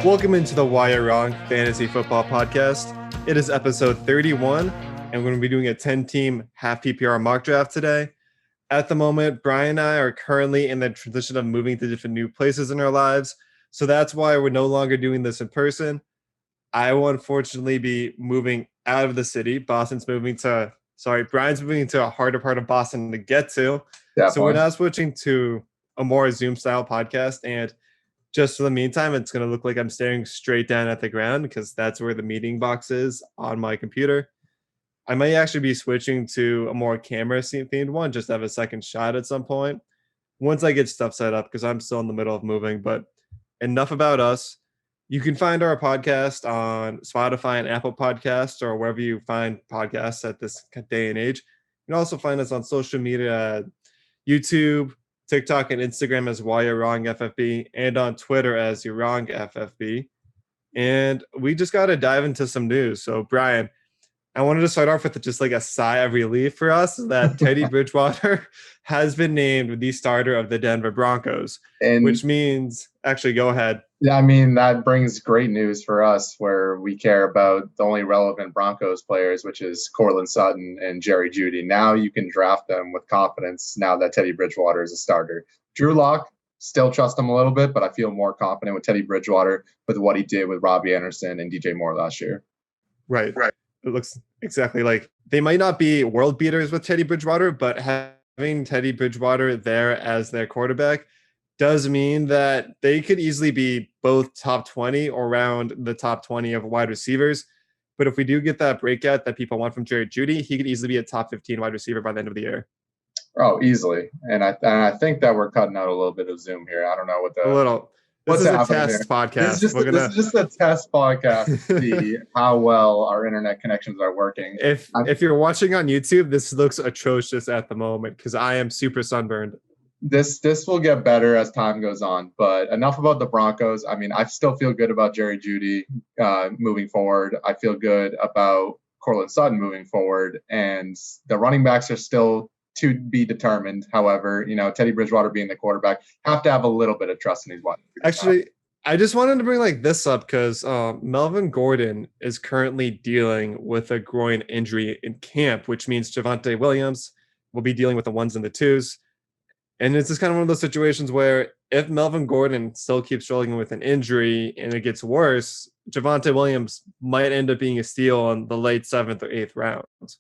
Welcome into the Why You're Wrong Fantasy Football Podcast. It is episode 31, and we're going to be doing a 10-team half PPR mock draft today. At the moment, Brian and I are currently in the transition of moving to different new places in our lives, so that's why we're no longer doing this in person. I will unfortunately be moving out of the city. Brian's moving to a harder part of Boston to get to. Definitely. So we're now switching to a more Zoom-style podcast, and just for the meantime, it's going to look like I'm staring straight down at the ground because that's where the meeting box is on my computer. I might actually be switching to a more camera-themed one just to have a second shot at some point once I get stuff set up because I'm still in the middle of moving. But enough about us. You can find our podcast on Spotify and Apple Podcasts or wherever you find podcasts at this day and age. You can also find us on social media, YouTube, TikTok, and Instagram as Why You're Wrong FFB, and on Twitter as You're Wrong FFB. And we just got to dive into some news. So, Brian, I wanted to start off with just like a sigh of relief for us that Teddy Bridgewater has been named the starter of the Denver Broncos, which means, actually, go ahead. Yeah, I mean, that brings great news for us where we care about the only relevant Broncos players, which is Courtland Sutton and Jerry Jeudy. Now you can draft them with confidence now that Teddy Bridgewater is a starter. Drew Lock, still trust him a little bit, but I feel more confident with Teddy Bridgewater with what he did with Robbie Anderson and DJ Moore last year. Right. It looks exactly like they might not be world beaters with Teddy Bridgewater, but having Teddy Bridgewater there as their quarterback does mean that they could easily be both top 20 or around the top 20 of wide receivers. But if we do get that breakout that people want from Jerry Jeudy, he could easily be a top 15 wide receiver by the end of the year. Oh, easily. And I think that we're cutting out a little bit of Zoom here. I don't know what the... A little. This is a test podcast. This is just a test podcast to see how well our internet connections are working. If you're watching on YouTube, this looks atrocious at the moment because I am super sunburned. This will get better as time goes on, but enough about the Broncos. I mean, I still feel good about Jerry Jeudy moving forward. I feel good about Courtland Sutton moving forward, and the running backs are still to be determined. However, Teddy Bridgewater being the quarterback, have to have a little bit of trust in his one. Actually, I just wanted to bring this up because Melvin Gordon is currently dealing with a groin injury in camp, which means Javonte Williams will be dealing with the ones and the twos. And it's just kind of one of those situations where if Melvin Gordon still keeps struggling with an injury and it gets worse, Javonte Williams might end up being a steal in the late 7th or 8th rounds.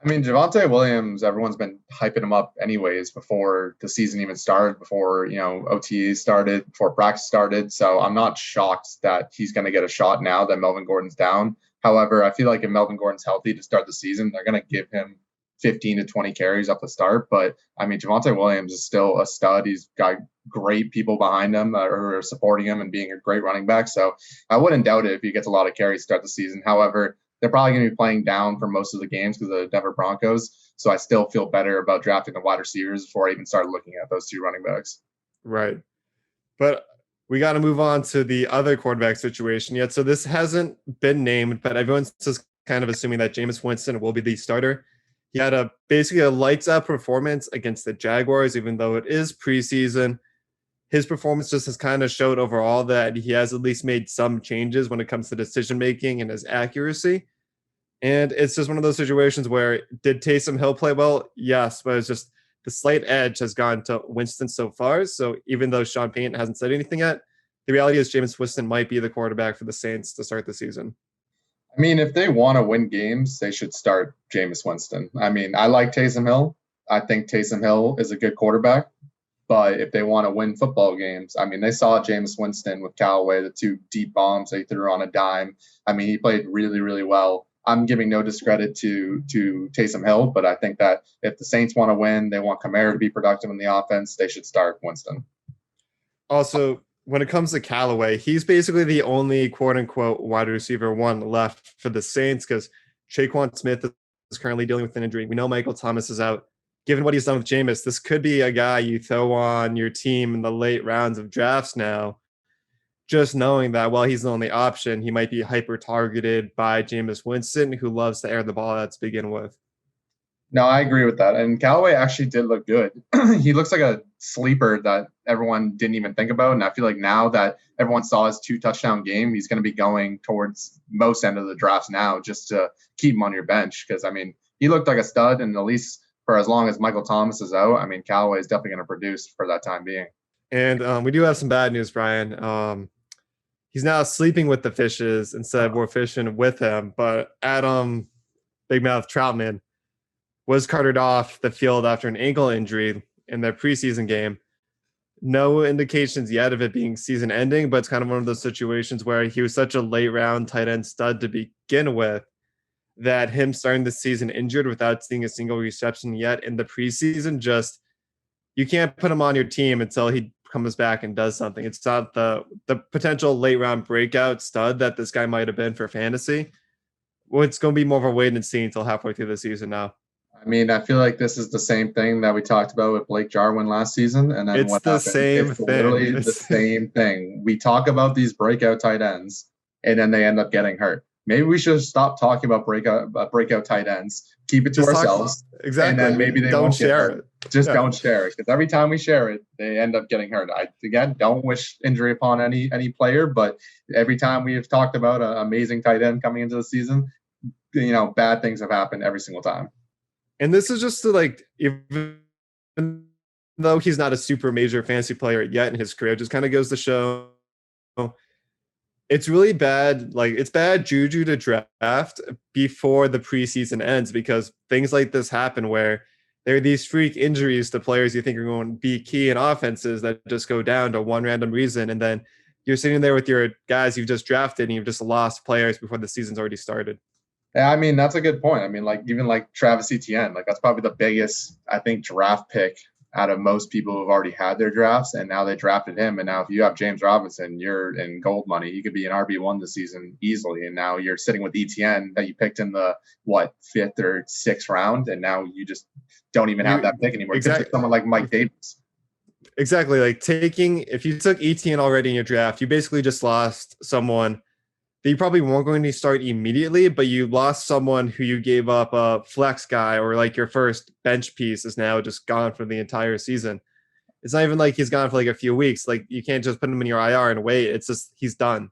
I mean, Javonte Williams, everyone's been hyping him up anyways before the season even started, before, OTAs started, before practice started. So I'm not shocked that he's going to get a shot now that Melvin Gordon's down. However, I feel like if Melvin Gordon's healthy to start the season, they're going to give him 15 to 20 carries off the start. But I mean, Javonte Williams is still a stud. He's got great people behind him who are supporting him and being a great running back. So I wouldn't doubt it if he gets a lot of carries to start the season. However, they're probably going to be playing down for most of the games because of the Denver Broncos. So I still feel better about drafting the wide receivers before I even start looking at those two running backs. Right. But we got to move on to the other quarterback situation yet. So this hasn't been named, but everyone's just kind of assuming that Jameis Winston will be the starter. He had basically a lights-out performance against the Jaguars, even though it is preseason. His performance just has kind of showed overall that he has at least made some changes when it comes to decision-making and his accuracy. And it's just one of those situations where, did Taysom Hill play well? Yes, but it's just the slight edge has gone to Winston so far. So even though Sean Payton hasn't said anything yet, the reality is Jameis Winston might be the quarterback for the Saints to start the season. I mean, if they want to win games, they should start Jameis Winston. I mean, I like Taysom Hill. I think Taysom Hill is a good quarterback. But if they want to win football games, I mean, they saw Jameis Winston with Callaway, the two deep bombs they threw on a dime. I mean, he played really, really well. I'm giving no discredit to Taysom Hill, but I think that if the Saints want to win, they want Kamara to be productive in the offense, they should start Winston. Also, when it comes to Callaway, he's basically the only quote-unquote wide receiver one left for the Saints because Traquan Smith is currently dealing with an injury. We know Michael Thomas is out. Given what he's done with Jameis, this could be a guy you throw on your team in the late rounds of drafts now, just knowing that while he's the only option, he might be hyper-targeted by Jameis Winston, who loves to air the ball out to begin with. No, I agree with that. And Callaway actually did look good. He looks like a sleeper that everyone didn't even think about. And I feel like now that everyone saw his 2 touchdown game, he's going to be going towards most end of the drafts now just to keep him on your bench. Because, I mean, he looked like a stud. And at least for as long as Michael Thomas is out, I mean, Callaway is definitely going to produce for that time being. And we do have some bad news, Brian. He's now sleeping with the fishes instead we're fishing with him. But Adam Big Mouth Troutman was carted off the field after an ankle injury in their preseason game. No indications yet of it being season ending, but it's kind of one of those situations where he was such a late round tight end stud to begin with that him starting the season injured without seeing a single reception yet in the preseason, just you can't put him on your team until he comes back and does something. It's not the potential late round breakout stud that this guy might have been for fantasy. Well, it's going to be more of a wait and see until halfway through the season now. I mean, I feel like this is the same thing that we talked about with Blake Jarwin last season. And then what happened? It's literally the same thing. We talk about these breakout tight ends, and then they end up getting hurt. Maybe we should stop talking about breakout tight ends. Keep it to ourselves. Exactly. And then maybe they don't won't share it. Just don't share it. Because every time we share it, they end up getting hurt. I, again, don't wish injury upon any player, but every time we have talked about an amazing tight end coming into the season, you know, bad things have happened every single time. And this is just to, like, even though he's not a super major fantasy player yet in his career, it just kind of goes to show it's really bad. Like, it's bad juju to draft before the preseason ends because things like this happen where there are these freak injuries to players you think are going to be key in offenses that just go down to one random reason. And then you're sitting there with your guys you've just drafted and you've just lost players before the season's already started. Yeah, I mean, that's a good point. I mean, like, even like Travis Etienne, like that's probably the biggest, I think, draft pick out of most people who've already had their drafts, and now they drafted him. And now if you have James Robinson, you're in gold money. He could be an RB1 this season easily. And now you're sitting with Etienne that you picked in the, 5th or 6th round, and now you just don't even have that pick anymore. Exactly. Someone like Mike Davis. Exactly. Like if you took Etienne already in your draft, you basically just lost someone that you probably weren't going to start immediately, but you lost someone who you gave up a flex guy or like your first bench piece is now just gone for the entire season. It's not even like he's gone for like a few weeks. Like you can't just put him in your IR and wait. It's just he's done.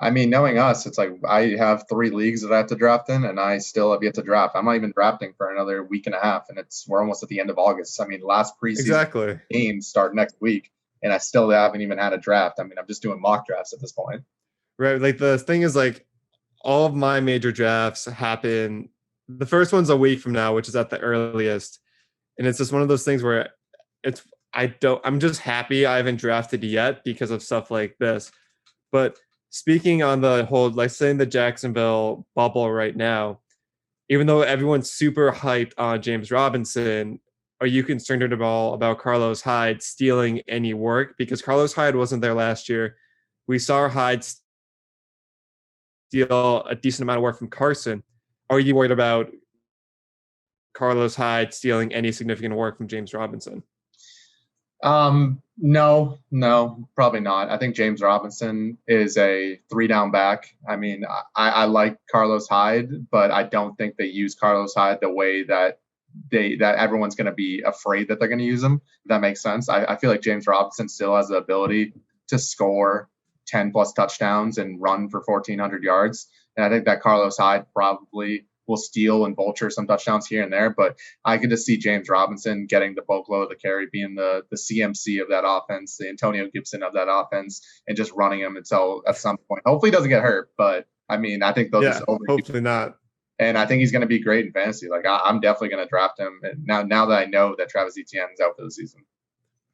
I mean, knowing us, it's like I have 3 leagues that I have to draft in, and I still have yet to draft. I'm not even drafting for another week and a half, and we're almost at the end of August. I mean, last preseason games start next week, and I still haven't even had a draft. I mean, I'm just doing mock drafts at this point. Right. Like the thing is, like, all of my major drafts happen. The first one's a week from now, which is at the earliest. And it's just one of those things where I'm just happy I haven't drafted yet because of stuff like this. But speaking on the whole, like saying the Jacksonville bubble right now, even though everyone's super hyped on James Robinson, are you concerned at all about Carlos Hyde stealing any work? Because Carlos Hyde wasn't there last year. We saw Hyde steal a decent amount of work from Carson. Are you worried about Carlos Hyde stealing any significant work from James Robinson? No, probably not. I think James Robinson is a 3-down back. I mean, I like Carlos Hyde, but I don't think they use Carlos Hyde the way that everyone's going to be afraid that they're going to use him. If that makes sense. I feel like James Robinson still has the ability to score 10 plus touchdowns and run for 1,400 yards. And I think that Carlos Hyde probably will steal and vulture some touchdowns here and there. But I could just see James Robinson getting the bulk load of the carry, being the CMC of that offense, the Antonio Gibson of that offense, and just running him until at some point. Hopefully he doesn't get hurt. But I mean, I think they'll just hopefully not. And I think he's going to be great in fantasy. Like I'm definitely going to draft him. And now that I know that Travis Etienne is out for the season.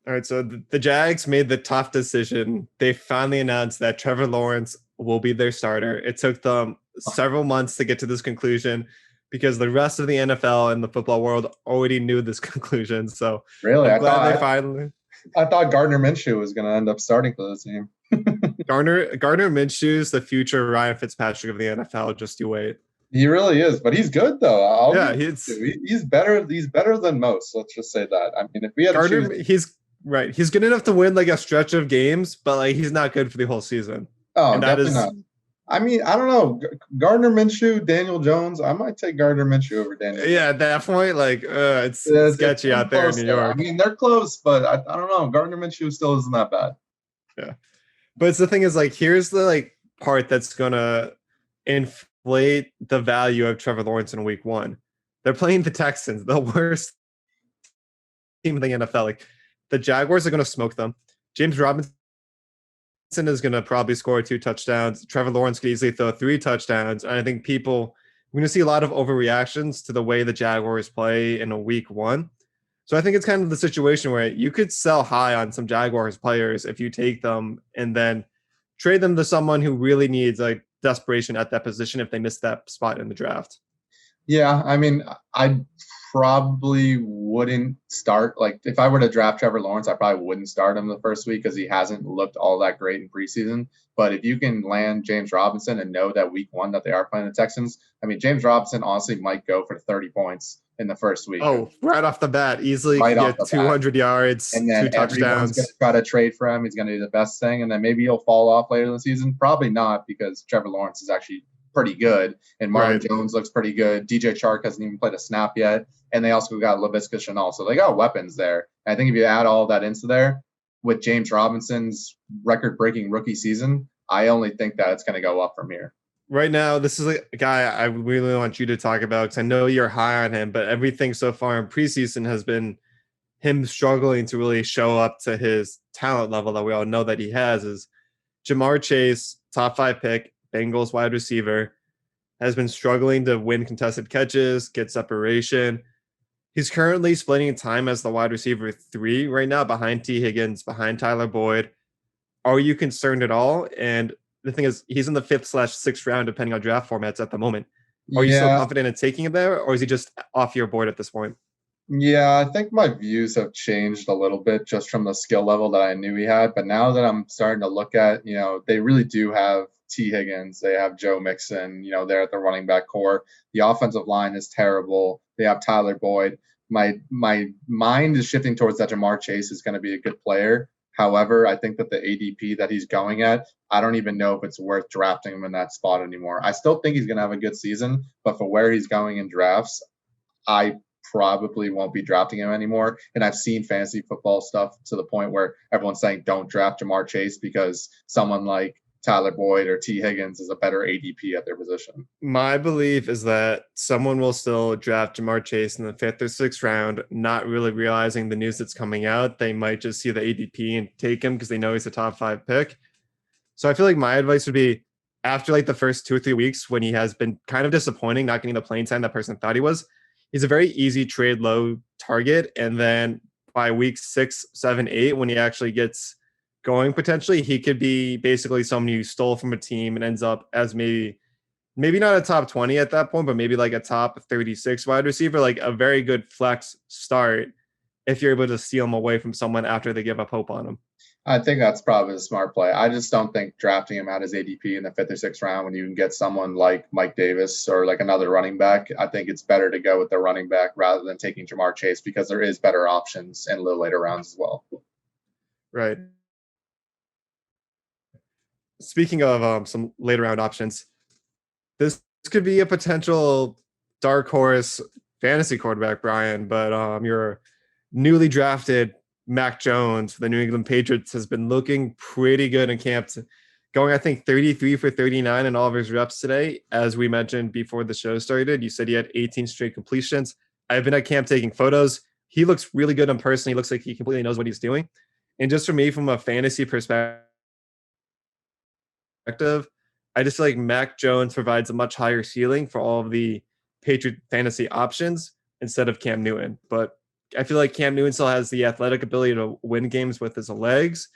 All right, so the Jags made the tough decision. They finally announced that Trevor Lawrence will be their starter. It took them several months to get to this conclusion because the rest of the NFL and the football world already knew this conclusion. So really, I'm glad they finally. I thought Gardner Minshew was going to end up starting for the team. Gardner Minshew is the future Ryan Fitzpatrick of the NFL. Just you wait. He really is, but he's good though. He's better. He's better than most. Let's just say that. I mean, if we had Gardner, he's right. He's good enough to win like a stretch of games, but like he's not good for the whole season. Oh, and definitely not. I mean, I don't know. Gardner Minshew, Daniel Jones. I might take Gardner Minshew over Daniel Jones. Yeah, at that point, like it's It's sketchy getting out there in close New there. I York. mean, they're close, but I don't know. Gardner Minshew still isn't that bad. Yeah. But it's the thing is like here's the like part that's gonna inflate the value of Trevor Lawrence in week one. They're playing the Texans, the worst team in the NFL. Like the Jaguars are gonna smoke them. James Robinson is gonna probably score 2 touchdowns. Trevor Lawrence could easily throw 3 touchdowns. And I think we're gonna see a lot of overreactions to the way the Jaguars play in a week one. So I think it's kind of the situation where you could sell high on some Jaguars players if you take them and then trade them to someone who really needs like desperation at that position if they miss that spot in the draft. Yeah, I mean, I probably wouldn't start. Like, if I were to draft Trevor Lawrence, I probably wouldn't start him the first week because he hasn't looked all that great in preseason. But if you can land James Robinson and know that week one that they are playing the Texans, I mean, James Robinson honestly might go for 30 points in the first week. Oh, right off the bat, easily Right could off get the bat. 200 yards, And then two everyone's going to touchdowns. try to trade for him. He's going to do the best thing. And then maybe he'll fall off later in the season. Probably not because Trevor Lawrence is actually pretty good. And Marvin Right. Jones looks pretty good. DJ Chark hasn't even played a snap yet. And they also got Laviska Shenault. So they got weapons there. And I think if you add all that into there with James Robinson's record-breaking rookie season, I only think that it's going to go up from here. Right now, this is a guy I really want you to talk about because I know you're high on him, but everything so far in preseason has been him struggling to really show up to his talent level that we all know that he has. Is Jamar Chase, top 5 pick, Bengals wide receiver, has been struggling to win contested catches, get separation. He's currently splitting time as the wide receiver 3 right now behind T. Higgins, behind Tyler Boyd. Are you concerned at all? And the thing is, he's in the 5th/6th round, depending on draft formats at the moment. Are you still Yeah, confident in taking him there, or is he just off your board at this point? Yeah, I think my views have changed a little bit just from the skill level that I knew he had. But now that I'm starting to look at, they really do have T. Higgins, they have Joe Mixon, they're at the running back core. The offensive line is terrible. They have Tyler Boyd. My mind is shifting towards that Jamar Chase is going to be a good player. However, I think that the ADP that he's going at, I don't even know if it's worth drafting him in that spot anymore. I still think he's going to have a good season, but for where he's going in drafts, I probably won't be drafting him anymore. And I've seen fantasy football stuff to the point where everyone's saying don't draft Jamar Chase because someone like Tyler Boyd or T. Higgins is a better ADP at their position. My belief is that someone will still draft Jamar Chase in the 5th or 6th round, not really realizing the news that's coming out. They might just see the ADP and take him because they know he's a top 5 pick. So I feel like my advice would be after like the first 2 or 3 weeks when he has been kind of disappointing, not getting the playing time that person thought he was, he's a very easy trade low target. And then by week 6, 7, 8, when he actually gets going, potentially, he could be basically someone you stole from a team and ends up as maybe not a top 20 at that point, but maybe like a top 36 wide receiver, like a very good flex start if you're able to steal him away from someone after they give up hope on him. I think that's probably a smart play. I just don't think drafting him at his ADP in the 5th or 6th round when you can get someone like Mike Davis or like another running back, I think it's better to go with the running back rather than taking Jamar Chase because there is better options in a little later rounds as well. Right. Speaking of some later round options, this could be a potential dark horse fantasy quarterback, Brian, but your newly drafted Mac Jones for the New England Patriots has been looking pretty good in camp, going, I think, 33 for 39 in all of his reps today. As we mentioned before the show started, you said he had 18 straight completions. I've been at camp taking photos. He looks really good in person. He looks like he completely knows what he's doing. And just for me, from a fantasy perspective, I just feel like Mac Jones provides a much higher ceiling for all of the Patriot fantasy options instead of Cam Newton. But I feel like Cam Newton still has the athletic ability to win games with his legs.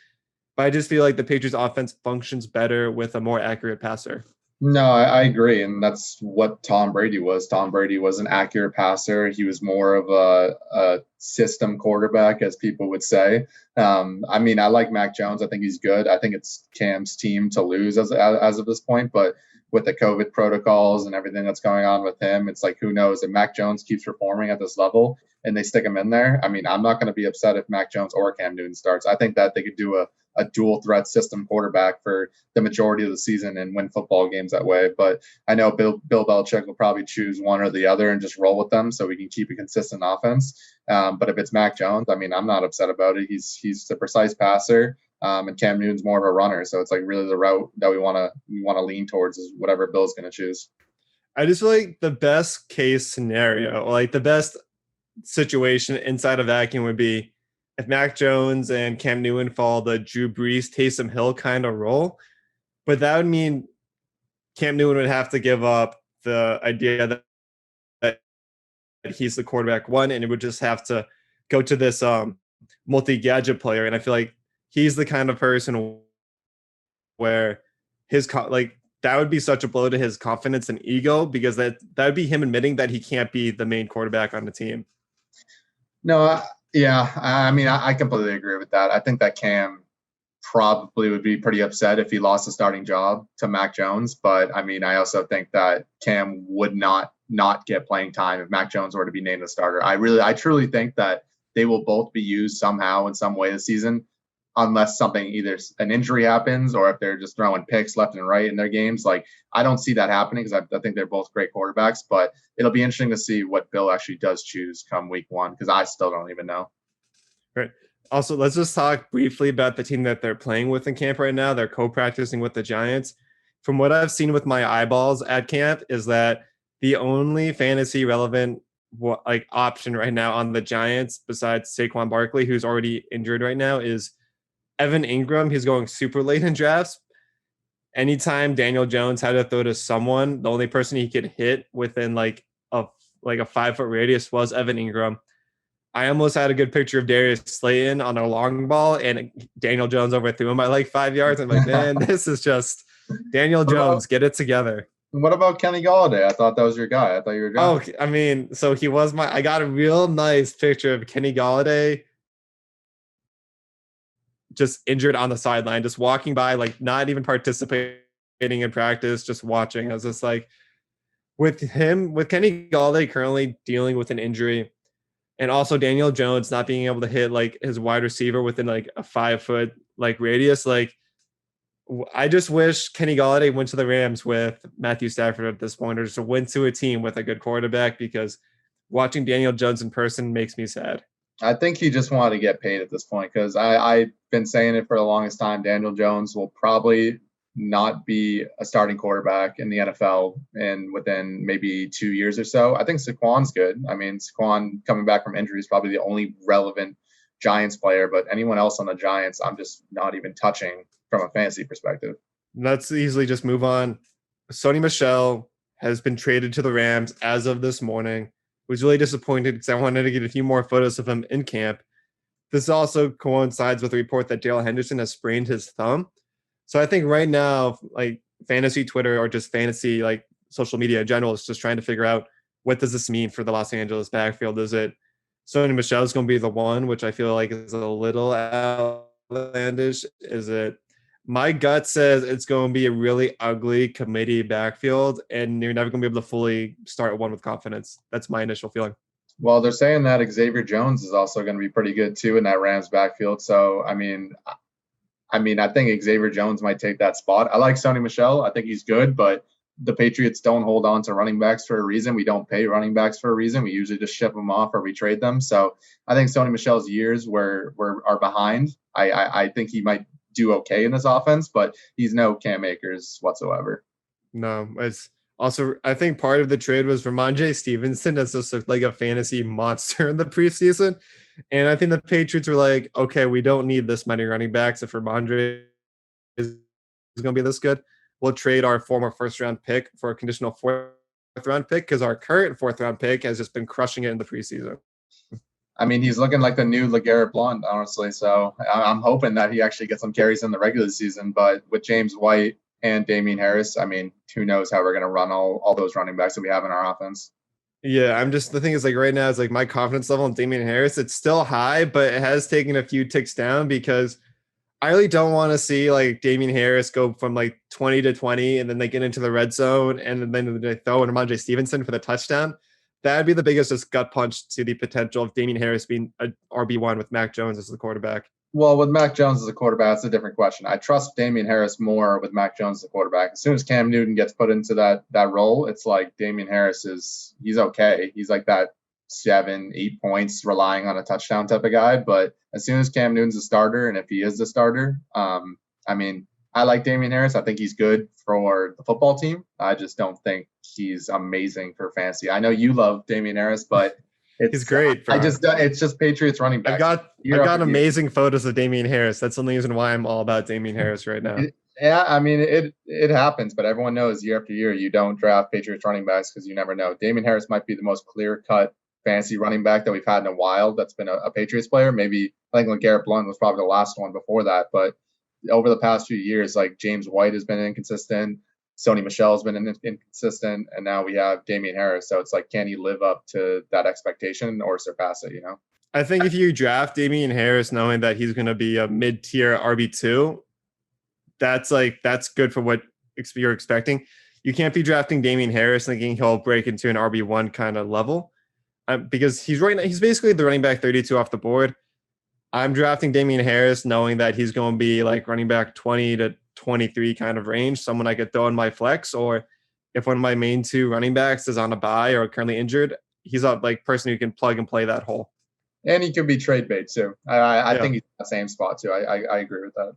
But I just feel like the Patriots offense functions better with a more accurate passer. No, I agree. And that's what Tom Brady was. Tom Brady was an accurate passer. He was more of a system quarterback, as people would say. I mean, I like Mac Jones. I think he's good. I think it's Cam's team to lose as of this point. But with the COVID protocols and everything that's going on with him, it's like, who knows? If Mac Jones keeps performing at this level and they stick him in there, I mean, I'm not going to be upset if Mac Jones or Cam Newton starts. I think that they could do a a dual threat system quarterback for the majority of the season and win football games that way. But I know Bill Belichick will probably choose one or the other and just roll with them so we can keep a consistent offense. But if it's Mac Jones, I mean, I'm not upset about it. He's a precise passer. And Cam Newton's more of a runner, so it's like really the route that we want to lean towards is whatever Bill's going to choose. I just feel like the best case scenario, like the best situation inside a vacuum would be if Mac Jones and Cam Newton fall the Drew Brees, Taysom Hill kind of role. But that would mean Cam Newton would have to give up the idea that he's the quarterback one, and it would just have to go to this multi-gadget player. And I feel like he's the kind of person where his that would be such a blow to his confidence and ego, because that would be him admitting that he can't be the main quarterback on the team. No, yeah, I mean, I completely agree with that. I think that Cam probably would be pretty upset if he lost the starting job to Mac Jones. But I mean, I also think that Cam would not get playing time if Mac Jones were to be named the starter. I truly think that they will both be used somehow in some way this season, unless something, either an injury happens or if they're just throwing picks left and right in their games. Like, I don't see that happening because I think they're both great quarterbacks, but it'll be interesting to see what Bill actually does choose come week one, because I still don't even know. Right. Also, let's just talk briefly about the team that they're playing with in camp right now. They're co-practicing with the Giants. From what I've seen with my eyeballs at camp is that the only fantasy relevant option right now on the Giants, besides Saquon Barkley, who's already injured right now, is Evan Ingram. He's going super late in drafts. Anytime Daniel Jones had to throw to someone, the only person he could hit within like a 5-foot radius was Evan Ingram. I almost had a good picture of Darius Slayton on a long ball, and Daniel Jones overthrew him by like 5 yards. I'm like, man, this is just Daniel Jones. Get it together. What about Kenny Golladay? I thought that was your guy. I thought you were drafting. Oh, I mean, so he was I got a real nice picture of Kenny Golladay just injured on the sideline, just walking by, like not even participating in practice, just watching. I was just like, with Kenny Golladay currently dealing with an injury, and also Daniel Jones not being able to hit like his wide receiver within like a 5-foot like radius, like I just wish Kenny Golladay went to the Rams with Matthew Stafford at this point, or just went to a team with a good quarterback, because watching Daniel Jones in person makes me sad. I think he just wanted to get paid at this point, because I've been saying it for the longest time. Daniel Jones will probably not be a starting quarterback in the NFL and within maybe 2 years or so. I think Saquon's good. I mean, Saquon coming back from injury is probably the only relevant Giants player, but anyone else on the Giants, I'm just not even touching from a fantasy perspective. Let's easily just move on. Sony Michel has been traded to the Rams as of this morning. Was really disappointed because I wanted to get a few more photos of him in camp. This also coincides with the report that Darrell Henderson has sprained his thumb. So I think right now, like fantasy Twitter or just fantasy like social media in general is just trying to figure out, what does this mean for the Los Angeles backfield? Is it Sony Michel is going to be the one, which I feel like is a little outlandish? Is it, my gut says it's going to be a really ugly committee backfield, and you're never going to be able to fully start one with confidence. That's my initial feeling. Well, they're saying that Xavier Jones is also going to be pretty good too in that Rams backfield. So, I mean, I think Xavier Jones might take that spot. I like Sony Michel. I think he's good, but the Patriots don't hold on to running backs for a reason. We don't pay running backs for a reason. We usually just ship them off or we trade them. So I think Sony Michel's years are behind. I think he might do okay in this offense, but he's no Cam Akers whatsoever. No, it's also, I think part of the trade was Ramondre Stevenson has just looked like a fantasy monster in the preseason. And I think the Patriots were like, okay, we don't need this many running backs. If Ramondre is going to be this good, we'll trade our former first-round pick for a conditional fourth-round pick, because our current fourth-round pick has just been crushing it in the preseason. I mean, he's looking like the new LeGarrette Blount, honestly. So I'm hoping that he actually gets some carries in the regular season. But with James White and Damian Harris, I mean, who knows how we're going to run all those running backs that we have in our offense. Yeah, the thing is, like, right now, it's like my confidence level in Damian Harris, it's still high, but it has taken a few ticks down, because I really don't want to see like Damian Harris go from like 20 to 20 and then they get into the red zone and then they throw in Ramondre Stevenson for the touchdown. That'd be the biggest just gut punch to the potential of Damian Harris being a RB1 with Mac Jones as the quarterback. Well, with Mac Jones as a quarterback, that's a different question. I trust Damian Harris more with Mac Jones as a quarterback. As soon as Cam Newton gets put into that role, it's like Damian Harris he's okay. He's like that 7-8 points relying on a touchdown type of guy. But as soon as Cam Newton's a starter, and if he is the starter, I mean, I like Damian Harris. I think he's good for the football team. I just don't think he's amazing for fantasy. I know you love Damian Harris, but He's great. it's just Patriots running back. I've got amazing photos of Damian Harris. That's the only reason why I'm all about Damian Harris right now. Yeah, I mean, it happens, but everyone knows year after year you don't draft Patriots running backs because you never know. Damian Harris might be the most clear-cut fantasy running back that we've had in a while that's been a Patriots player. Maybe I think LeGarrette Blount was probably the last one before that, but over the past few years, like James White has been inconsistent, Sony Michel has been inconsistent, and now we have Damian Harris. So it's like, can he live up to that expectation or surpass it, you know? I think if you draft Damian Harris knowing that he's going to be a mid-tier RB2, that's good for what you're expecting. You can't be drafting Damian Harris thinking he'll break into an RB1 kind of level because he's basically the running back 32 off the board. I'm drafting Damian Harris knowing that he's going to be like running back 20 to 23 kind of range, someone I could throw in my flex, or if one of my main two running backs is on a bye or currently injured, he's a like person who can plug and play that hole. And he could be trade bait too. I think he's in the same spot too. I agree with that.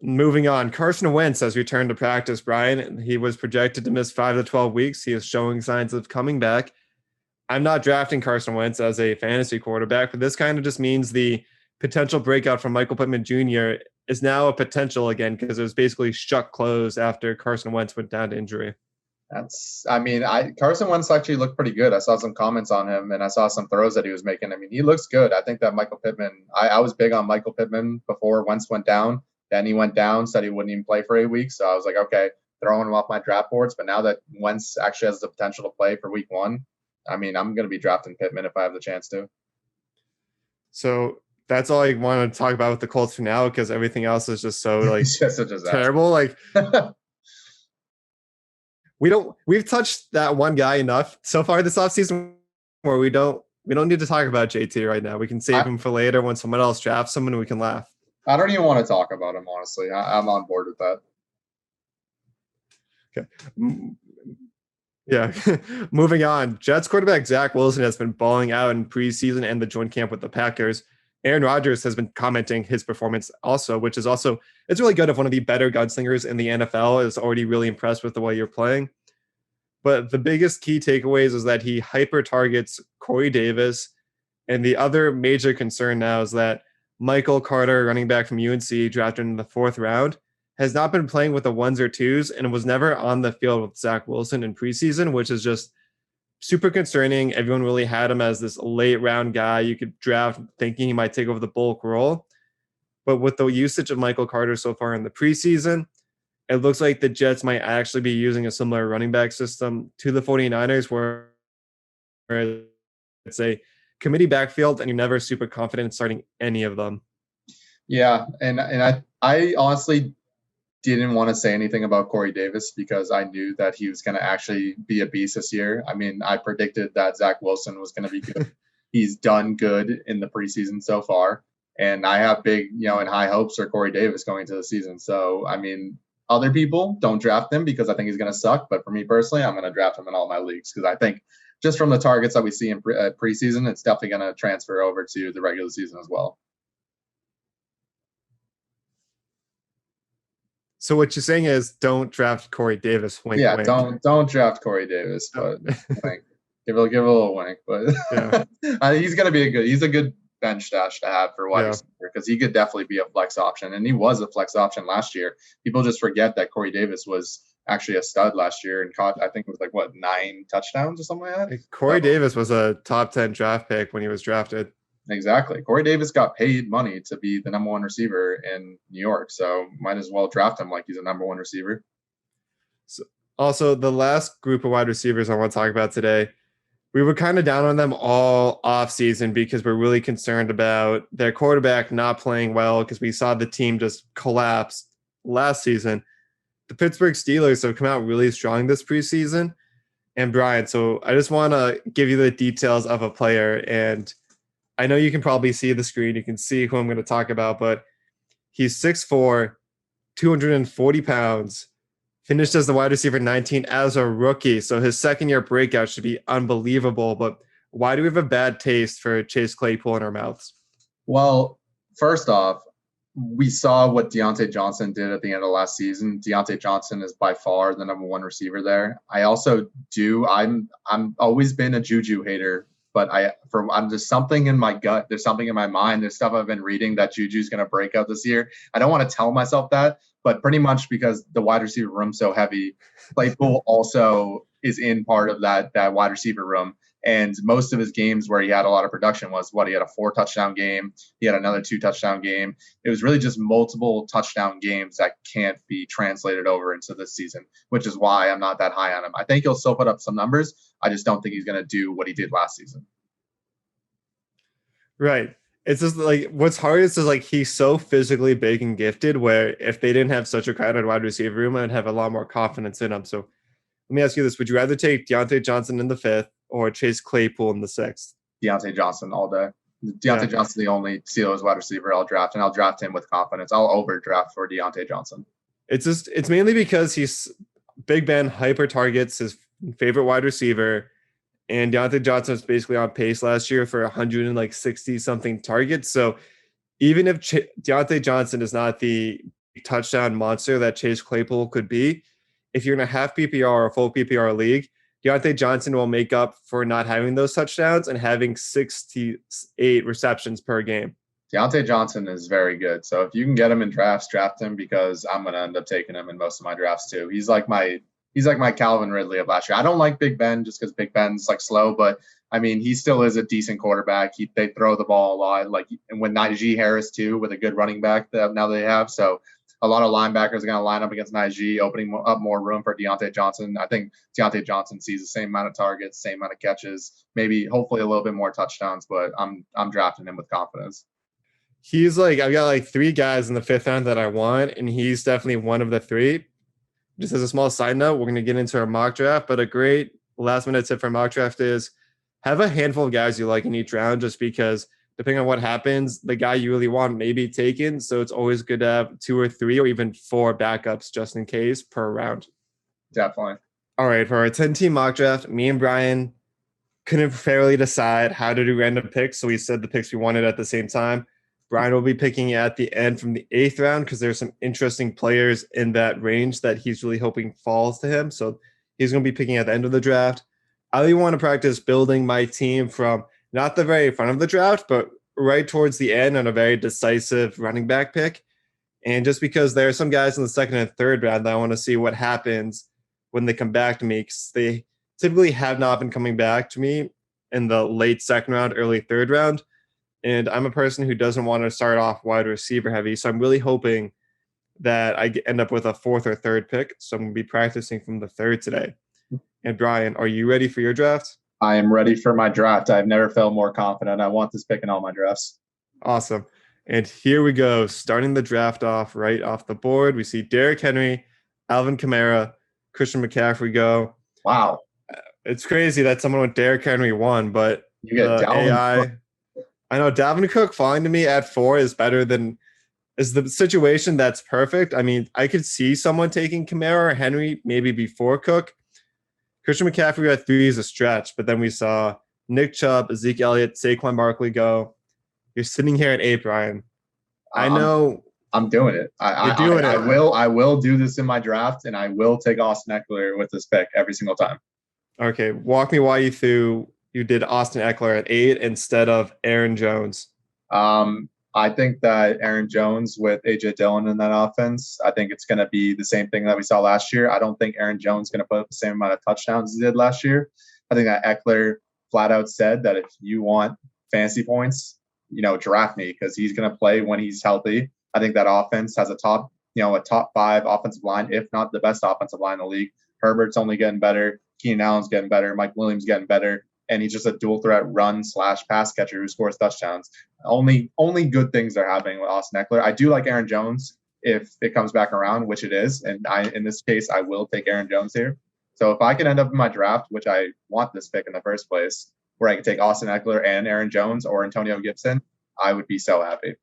Moving on, Carson Wentz has returned to practice, Brian. He was projected to miss 5 to 12 weeks. He is showing signs of coming back. I'm not drafting Carson Wentz as a fantasy quarterback, but this kind of just means the potential breakout from Michael Pittman Jr. is now a potential again because it was basically shut closed after Carson Wentz went down to injury. Carson Wentz actually looked pretty good. I saw some comments on him and I saw some throws that he was making. I mean, he looks good. I think that Michael Pittman, I was big on Michael Pittman before Wentz went down. Then he went down, said he wouldn't even play for 8 weeks. So I was like, okay, throwing him off my draft boards. But now that Wentz actually has the potential to play for week 1, I mean, I'm going to be drafting Pittman if I have the chance to. So that's all I want to talk about with the Colts for now because everything else is just so like terrible. Like we've touched that one guy enough so far this offseason where we don't need to talk about JT right now. We can save him for later when someone else drafts someone and we can laugh. I don't even want to talk about him, honestly. I'm on board with that. Okay. Yeah. Moving on. Jets quarterback Zach Wilson has been balling out in preseason and the joint camp with the Packers. Aaron Rodgers has been commenting his performance also, which is also, it's really good if one of the better gunslingers in the NFL is already really impressed with the way you're playing. But the biggest key takeaways is that he hyper targets Corey Davis. And the other major concern now is that Michael Carter, running back from UNC, drafted in the 4th round, has not been playing with the 1s or 2s and was never on the field with Zach Wilson in preseason, which is just super concerning. Everyone really had him as this late round guy you could draft thinking he might take over the bulk role. But with the usage of Michael Carter so far in the preseason, it looks like the Jets might actually be using a similar running back system to the 49ers where it's a committee backfield and you're never super confident in starting any of them. Yeah, and I honestly didn't want to say anything about Corey Davis because I knew that he was going to actually be a beast this year. I mean, I predicted that Zach Wilson was going to be good. He's done good in the preseason so far. And I have big, and high hopes for Corey Davis going into the season. So, I mean, other people don't draft him because I think he's going to suck. But for me personally, I'm going to draft him in all my leagues because I think just from the targets that we see in preseason, it's definitely going to transfer over to the regular season as well. So what you're saying is don't draft Corey Davis. Wink, yeah, wink. Don't draft Corey Davis, but wink. Give a little wink. But yeah. He's gonna be he's a good bench stash to have for wide receiver because he could definitely be a flex option, and he was a flex option last year. People just forget that Corey Davis was actually a stud last year and caught, I think it was 9 touchdowns or something like that. Corey Davis was a top 10 draft pick when he was drafted. Exactly. Corey Davis got paid money to be the number 1 receiver in New York, so might as well draft him like he's a number 1 receiver. So also, the last group of wide receivers I want to talk about today, we were kind of down on them all offseason because we're really concerned about their quarterback not playing well because we saw the team just collapse last season. The Pittsburgh Steelers have come out really strong this preseason. And Brian, so I just want to give you the details of a player and I know you can probably see the screen. You can see who I'm going to talk about, but he's 6'4", 240 pounds, finished as the wide receiver 19 as a rookie. So his second year breakout should be unbelievable. But why do we have a bad taste for Chase Claypool in our mouths? Well, first off, we saw what Diontae Johnson did at the end of last season. Diontae Johnson is by far the number one receiver there. I also do. I'm always been a Juju hater, but I'm just something in my gut. There's something in my mind. There's stuff I've been reading that Juju's going to break out this year. I don't want to tell myself that, but pretty much because the wide receiver room's so heavy, Claypool also is in part of that wide receiver room. And most of his games where he had a lot of production was he had a 4-touchdown game. He had another 2-touchdown game. It was really just multiple touchdown games that can't be translated over into this season, which is why I'm not that high on him. I think he'll still put up some numbers. I just don't think he's going to do what he did last season. Right. It's just like what's hard is like he's so physically big and gifted where if they didn't have such a crowded wide receiver room, I'd have a lot more confidence in him. So let me ask you this. Would you rather take Diontae Johnson in the 5th or Chase Claypool in the 6th? Diontae Johnson all day. Diontae Johnson's the only Steelers wide receiver I'll draft, and I'll draft him with confidence. I'll overdraft for Diontae Johnson. It's mainly because he's Big Ben hyper targets his favorite wide receiver, and Diontae Johnson was basically on pace last year for 160 something targets. So even if Diontae Johnson is not the touchdown monster that Chase Claypool could be, if you're in a half PPR or a full PPR league, Diontae Johnson will make up for not having those touchdowns and having 68 receptions per game. Diontae Johnson is very good. So if you can get him in drafts, draft him because I'm going to end up taking him in most of my drafts too. He's like my Calvin Ridley of last year. I don't like Big Ben just because Big Ben's like slow, but I mean, he still is a decent quarterback. They throw the ball a lot, and with Najee Harris too, with a good running back that now they have. So a lot of linebackers are going to line up against Najee, opening up more room for Diontae Johnson. I think Diontae Johnson sees the same amount of targets, same amount of catches, maybe hopefully a little bit more touchdowns, but I'm drafting him with confidence. He's I've got 3 guys in the 5th round that I want, and he's definitely one of the 3. Just as a small side note, we're going to get into our mock draft, but a great last minute tip for mock draft is have a handful of guys you like in each round, just because depending on what happens, the guy you really want may be taken. So it's always good to have 2 or 3 or even 4 backups just in case per round. Definitely. All right, for our 10-team mock draft, me and Bryan couldn't fairly decide how to do random picks, so we said the picks we wanted at the same time. Bryan will be picking at the end from the 8th round because there's some interesting players in that range that he's really hoping falls to him. So he's going to be picking at the end of the draft. I really want to practice building my team from not the very front of the draft, but right towards the end on a very decisive running back pick. And just because there are some guys in the 2nd and 3rd round that I want to see what happens when they come back to me, because they typically have not been coming back to me in the late 2nd round, early 3rd round. And I'm a person who doesn't want to start off wide receiver heavy. So I'm really hoping that I end up with a 4th or 3rd pick. So I'm going to be practicing from the 3rd today. And Bryan, are you ready for your draft? I am ready for my draft. I've never felt more confident. I want this pick in all my drafts. Awesome. And here we go. Starting the draft off right off the board. We see Derrick Henry, Alvin Kamara, Christian McCaffrey go. Wow. It's crazy that someone with Derrick Henry won, but you get AI. I know Dalvin Cook falling to me at 4 is the situation that's perfect. I mean, I could see someone taking Kamara or Henry maybe before Cook. Christian McCaffrey at 3 is a stretch, but then we saw Nick Chubb, Zeke Elliott, Saquon Barkley go. You're sitting here at 8, Bryan. I know. I'm doing it. I will do this in my draft, and I will take Austin Eckler with this pick every single time. Okay, walk me why you did Austin Eckler at 8 instead of Aaron Jones. I think that Aaron Jones with A.J. Dillon in that offense, I think it's going to be the same thing that we saw last year. I don't think Aaron Jones is going to put up the same amount of touchdowns as he did last year. I think that Eckler flat out said that if you want fantasy points, draft me because he's going to play when he's healthy. I think that offense has a top 5 offensive line, if not the best offensive line in the league. Herbert's only getting better. Keenan Allen's getting better. Mike Williams getting better. And he's just a dual threat run/pass catcher who scores touchdowns. Only good things are happening with Austin Eckler. I do like Aaron Jones if it comes back around, which it is. And in this case, I will take Aaron Jones here. So if I can end up in my draft, which I want this pick in the first place, where I could take Austin Eckler and Aaron Jones or Antonio Gibson, I would be so happy.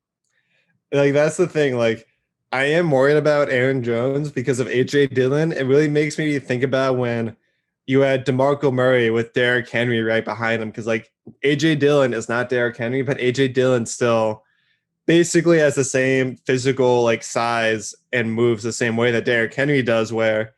Like, that's the thing. Like, I am worried about Aaron Jones because of AJ Dillon. It really makes me think about when you had DeMarco Murray with Derrick Henry right behind him. Because, like, AJ Dillon is not Derrick Henry, but AJ Dillon still basically has the same physical, like, size and moves the same way that Derrick Henry does, where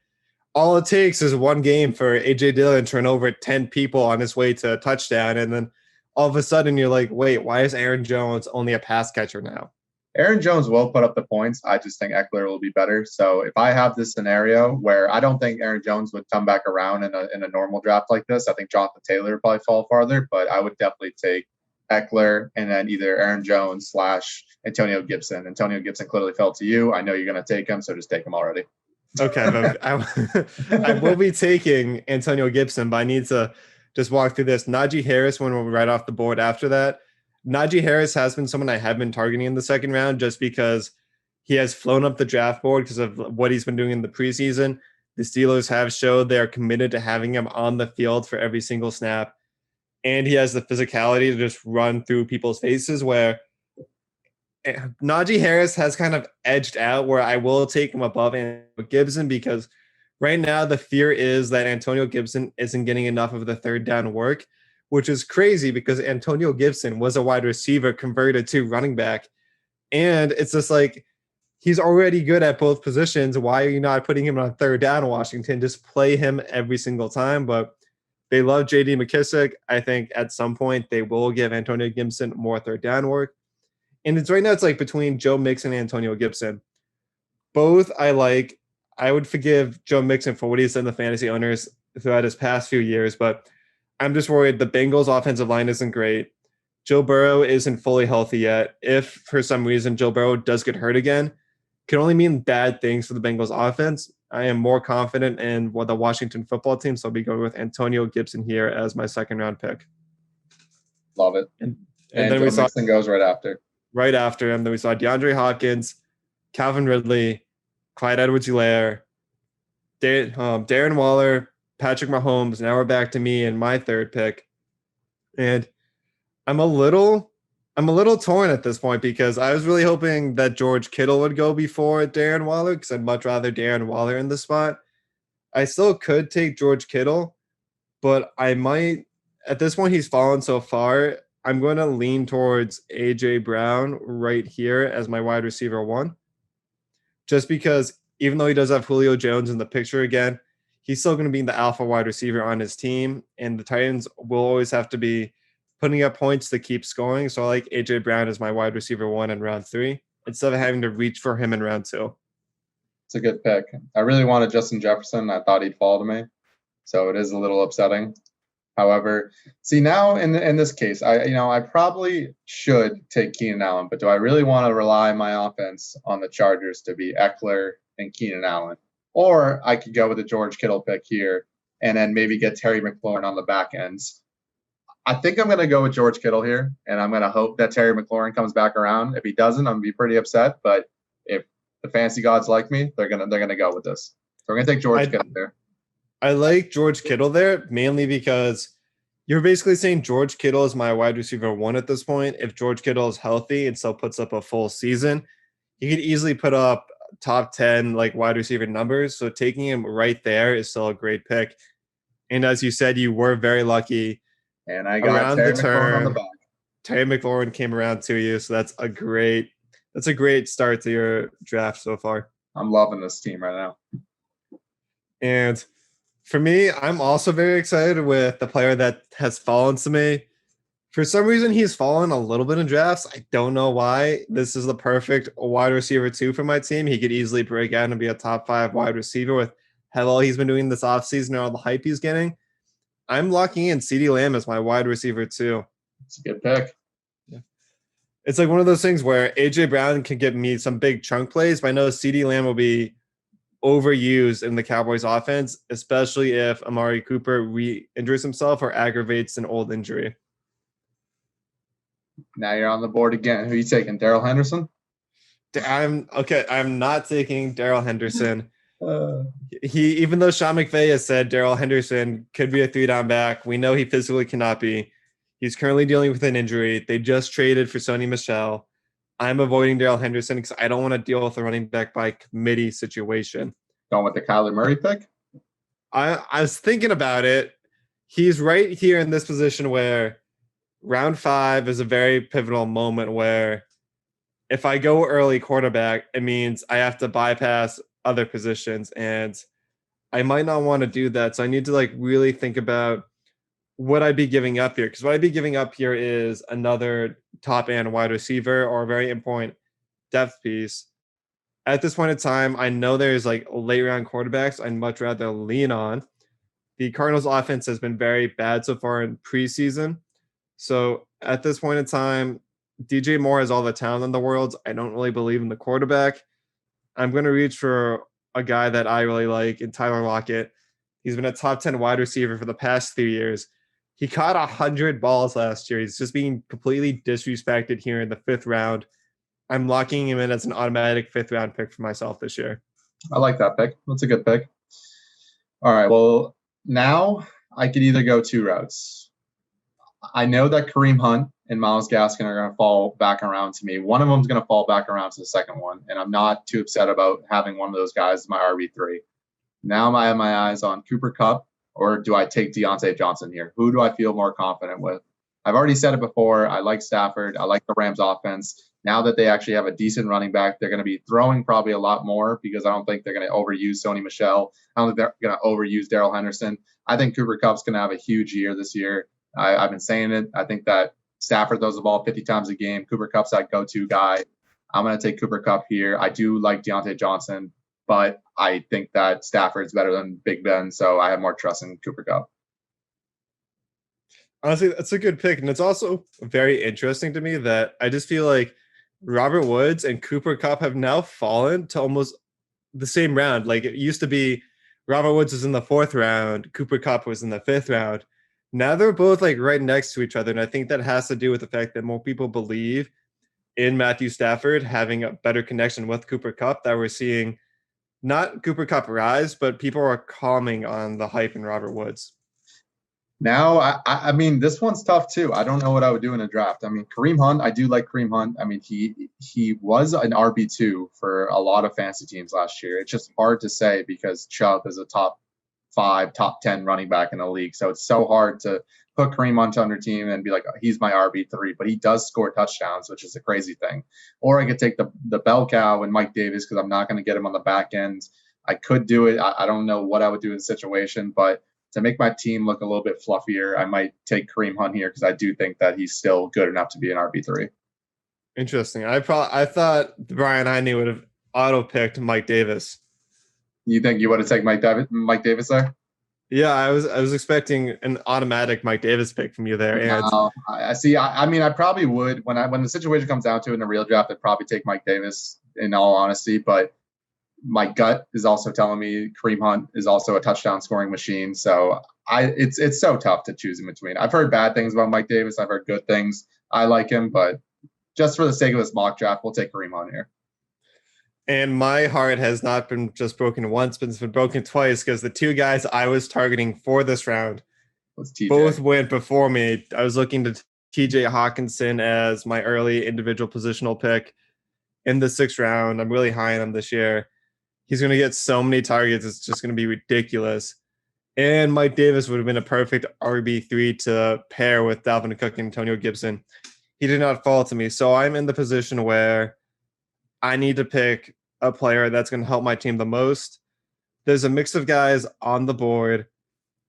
all it takes is one game for AJ Dillon to turn over 10 people on his way to a touchdown. And then all of a sudden you're like, wait, why is Aaron Jones only a pass catcher now? Aaron Jones will put up the points. I just think Eckler will be better. So if I have this scenario where I don't think Aaron Jones would come back around in a normal draft like this, I think Jonathan Taylor would probably fall farther, but I would definitely take Eckler and then either Aaron Jones / Antonio Gibson. Antonio Gibson clearly fell to you. I know you're going to take him, so just take him already. Okay, but I will be taking Antonio Gibson, but I need to just walk through this. Najee Harris went right off the board after that. Najee Harris has been someone I have been targeting in the second round just because he has flown up the draft board because of what he's been doing in the preseason. The Steelers have showed they are committed to having him on the field for every single snap. And he has the physicality to just run through people's faces, where Najee Harris has kind of edged out, where I will take him above Antonio Gibson because right now the fear is that Antonio Gibson isn't getting enough of the third down work, which is crazy because Antonio Gibson was a wide receiver converted to running back. And it's just like, he's already good at both positions. Why are you not putting him on third down, Washington? Just play him every single time. But they love J.D. McKissick. I think at some point they will give Antonio Gibson more third down work. And it's right now it's like between Joe Mixon and Antonio Gibson. Both I like. I would forgive Joe Mixon for what he's done to fantasy owners throughout his past few years, but I'm just worried the Bengals offensive line isn't great. Joe Burrow isn't fully healthy yet. If for some reason Joe Burrow does get hurt again, can only mean bad things for the Bengals offense. I am more confident in the Washington football team, so I'll be going with Antonio Gibson here as my second round pick. Love it. And then Joe Mixon goes right after. Right after him, then we saw DeAndre Hopkins, Calvin Ridley, Clyde Edwards-Helaire, Darren Waller, Patrick Mahomes. Now we're back to me and my third pick. And I'm a little torn at this point because I was really hoping that George Kittle would go before Darren Waller because I'd much rather Darren Waller in this spot. I still could take George Kittle, but I might, at this point he's fallen so far, I'm going to lean towards A.J. Brown right here as my wide receiver one. Just because even though he does have Julio Jones in the picture again, he's still going to be the alpha wide receiver on his team, and the Titans will always have to be putting up points to keep scoring. So I like A.J. Brown as my wide receiver one in round 3 instead of having to reach for him in round 2. It's a good pick. I really wanted Justin Jefferson. I thought he'd fall to me, so it is a little upsetting. However, see now in this case, I probably should take Keenan Allen, but do I really want to rely my offense on the Chargers to be Eckler and Keenan Allen? Or I could go with the George Kittle pick here and then maybe get Terry McLaurin on the back ends. I think I'm going to go with George Kittle here, and I'm going to hope that Terry McLaurin comes back around. If he doesn't, I'm going to be pretty upset. But if the fantasy gods like me, they're gonna go with this. So we're going to take George Kittle there. I like George Kittle there mainly because you're basically saying George Kittle is my wide receiver one at this point. If George Kittle is healthy and still puts up a full season, he could easily put up top 10 like wide receiver numbers. So taking him right there is still a great pick. And as you said, you were very lucky. And I got Terry McLaurin on the back. Terry McLaurin came around to you, so that's a great start to your draft so far. I'm loving this team right now. And for me, I'm also very excited with the player that has fallen to me. For some reason, he's fallen a little bit in drafts. I don't know why. This is the perfect wide receiver 2 for my team. He could easily break out and be a top 5 wide receiver with how well he's been doing this offseason and all the hype he's getting. I'm locking in CeeDee Lamb as my wide receiver 2. It's a good pick. Yeah. It's like one of those things where A.J. Brown can give me some big chunk plays, but I know CeeDee Lamb will be overused in the Cowboys offense, especially if Amari Cooper re-injures himself or aggravates an old injury. Now you're on the board again. Who are you taking? Darrell Henderson? I'm not taking Darrell Henderson. Even though Sean McVay has said Darrell Henderson could be a 3-down back, we know he physically cannot be. He's currently dealing with an injury. They just traded for Sony Michel. I'm avoiding Darrell Henderson because I don't want to deal with a running back by committee situation. Going with the Kyler Murray pick? I was thinking about it. He's right here in this position where round 5 is a very pivotal moment where if I go early quarterback, it means I have to bypass other positions, and I might not want to do that. So I need to like really think about what I'd be giving up here. Because what I'd be giving up here is another top end wide receiver or a very important depth piece. At this point in time, I know there's like late round quarterbacks I'd much rather lean on. The Cardinals offense has been very bad so far in preseason. So at this point in time, DJ Moore has all the talent in the world. I don't really believe in the quarterback. I'm going to reach for a guy that I really like in Tyler Lockett. He's been a top 10 wide receiver for the past 3 years. He caught 100 balls last year. He's just being completely disrespected here in the 5th round. I'm locking him in as an automatic 5th round pick for myself this year. I like that pick. That's a good pick. All right. Well, now I could either go 2 routes. I know that Kareem Hunt and Myles Gaskin are going to fall back around to me. One of them is going to fall back around to the second one, and I'm not too upset about having one of those guys as my RB3. Now I have my eyes on Cooper Kupp, or do I take Deontay Johnson here? Who do I feel more confident with? I've already said it before. I like Stafford. I like the Rams offense. Now that they actually have a decent running back, they're going to be throwing probably a lot more because I don't think they're going to overuse Sony Michel. I don't think they're going to overuse Darrell Henderson. I think Cooper Kupp's going to have a huge year this year. I've been saying it. I think that Stafford throws the ball 50 times a game. Cooper Kupp's that go-to guy. I'm going to take Cooper Kupp here. I do like Deontay Johnson, but I think that Stafford's better than Big Ben, so I have more trust in Cooper Kupp. Honestly, that's a good pick. And it's also very interesting to me that I just feel like Robert Woods and Cooper Kupp have now fallen to almost the same round. Like it used to be Robert Woods was in the 4th round, Cooper Kupp was in the 5th round. Now they're both like right next to each other. And I think that has to do with the fact that more people believe in Matthew Stafford having a better connection with Cooper Kupp, that we're seeing not Cooper Kupp rise, but people are calming on the hype in Robert Woods. Now, I mean, this one's tough too. I don't know what I would do in a draft. I mean, Kareem Hunt, I do like Kareem Hunt. I mean, he was an RB2 for a lot of fantasy teams last year. It's just hard to say because Chubb is a top 5, top 10 running back in the league. So it's so hard to put Kareem Hunt on your team and be like, he's my RB3, but he does score touchdowns, which is a crazy thing. Or I could take the bell cow and Mike Davis because I'm not going to get him on the back end. I could do it. I don't know what I would do in the situation, but to make my team look a little bit fluffier, I might take Kareem Hunt here because I do think that he's still good enough to be an RB3. Interesting. I thought Brian Heine would have auto-picked Mike Davis. You think you would have taken Mike Davis there? Yeah, I was expecting an automatic Mike Davis pick from you there. And I see. I mean, I probably would when the situation comes down to it in a real draft. I'd probably take Mike Davis in all honesty, but my gut is also telling me Kareem Hunt is also a touchdown scoring machine. So it's so tough to choose in between. I've heard bad things about Mike Davis. I've heard good things. I like him, but just for the sake of this mock draft, we'll take Kareem Hunt here. And my heart has not been just broken once, but it's been broken twice because the 2 guys I was targeting for this round both went before me. I was looking to TJ Hawkinson as my early individual positional pick in the 6th round. I'm really high on him this year. He's going to get so many targets. It's just going to be ridiculous. And Mike Davis would have been a perfect RB3 to pair with Dalvin Cook and Antonio Gibson. He did not fall to me. So I'm in the position where I need to pick a player that's going to help my team the most. There's a mix of guys on the board.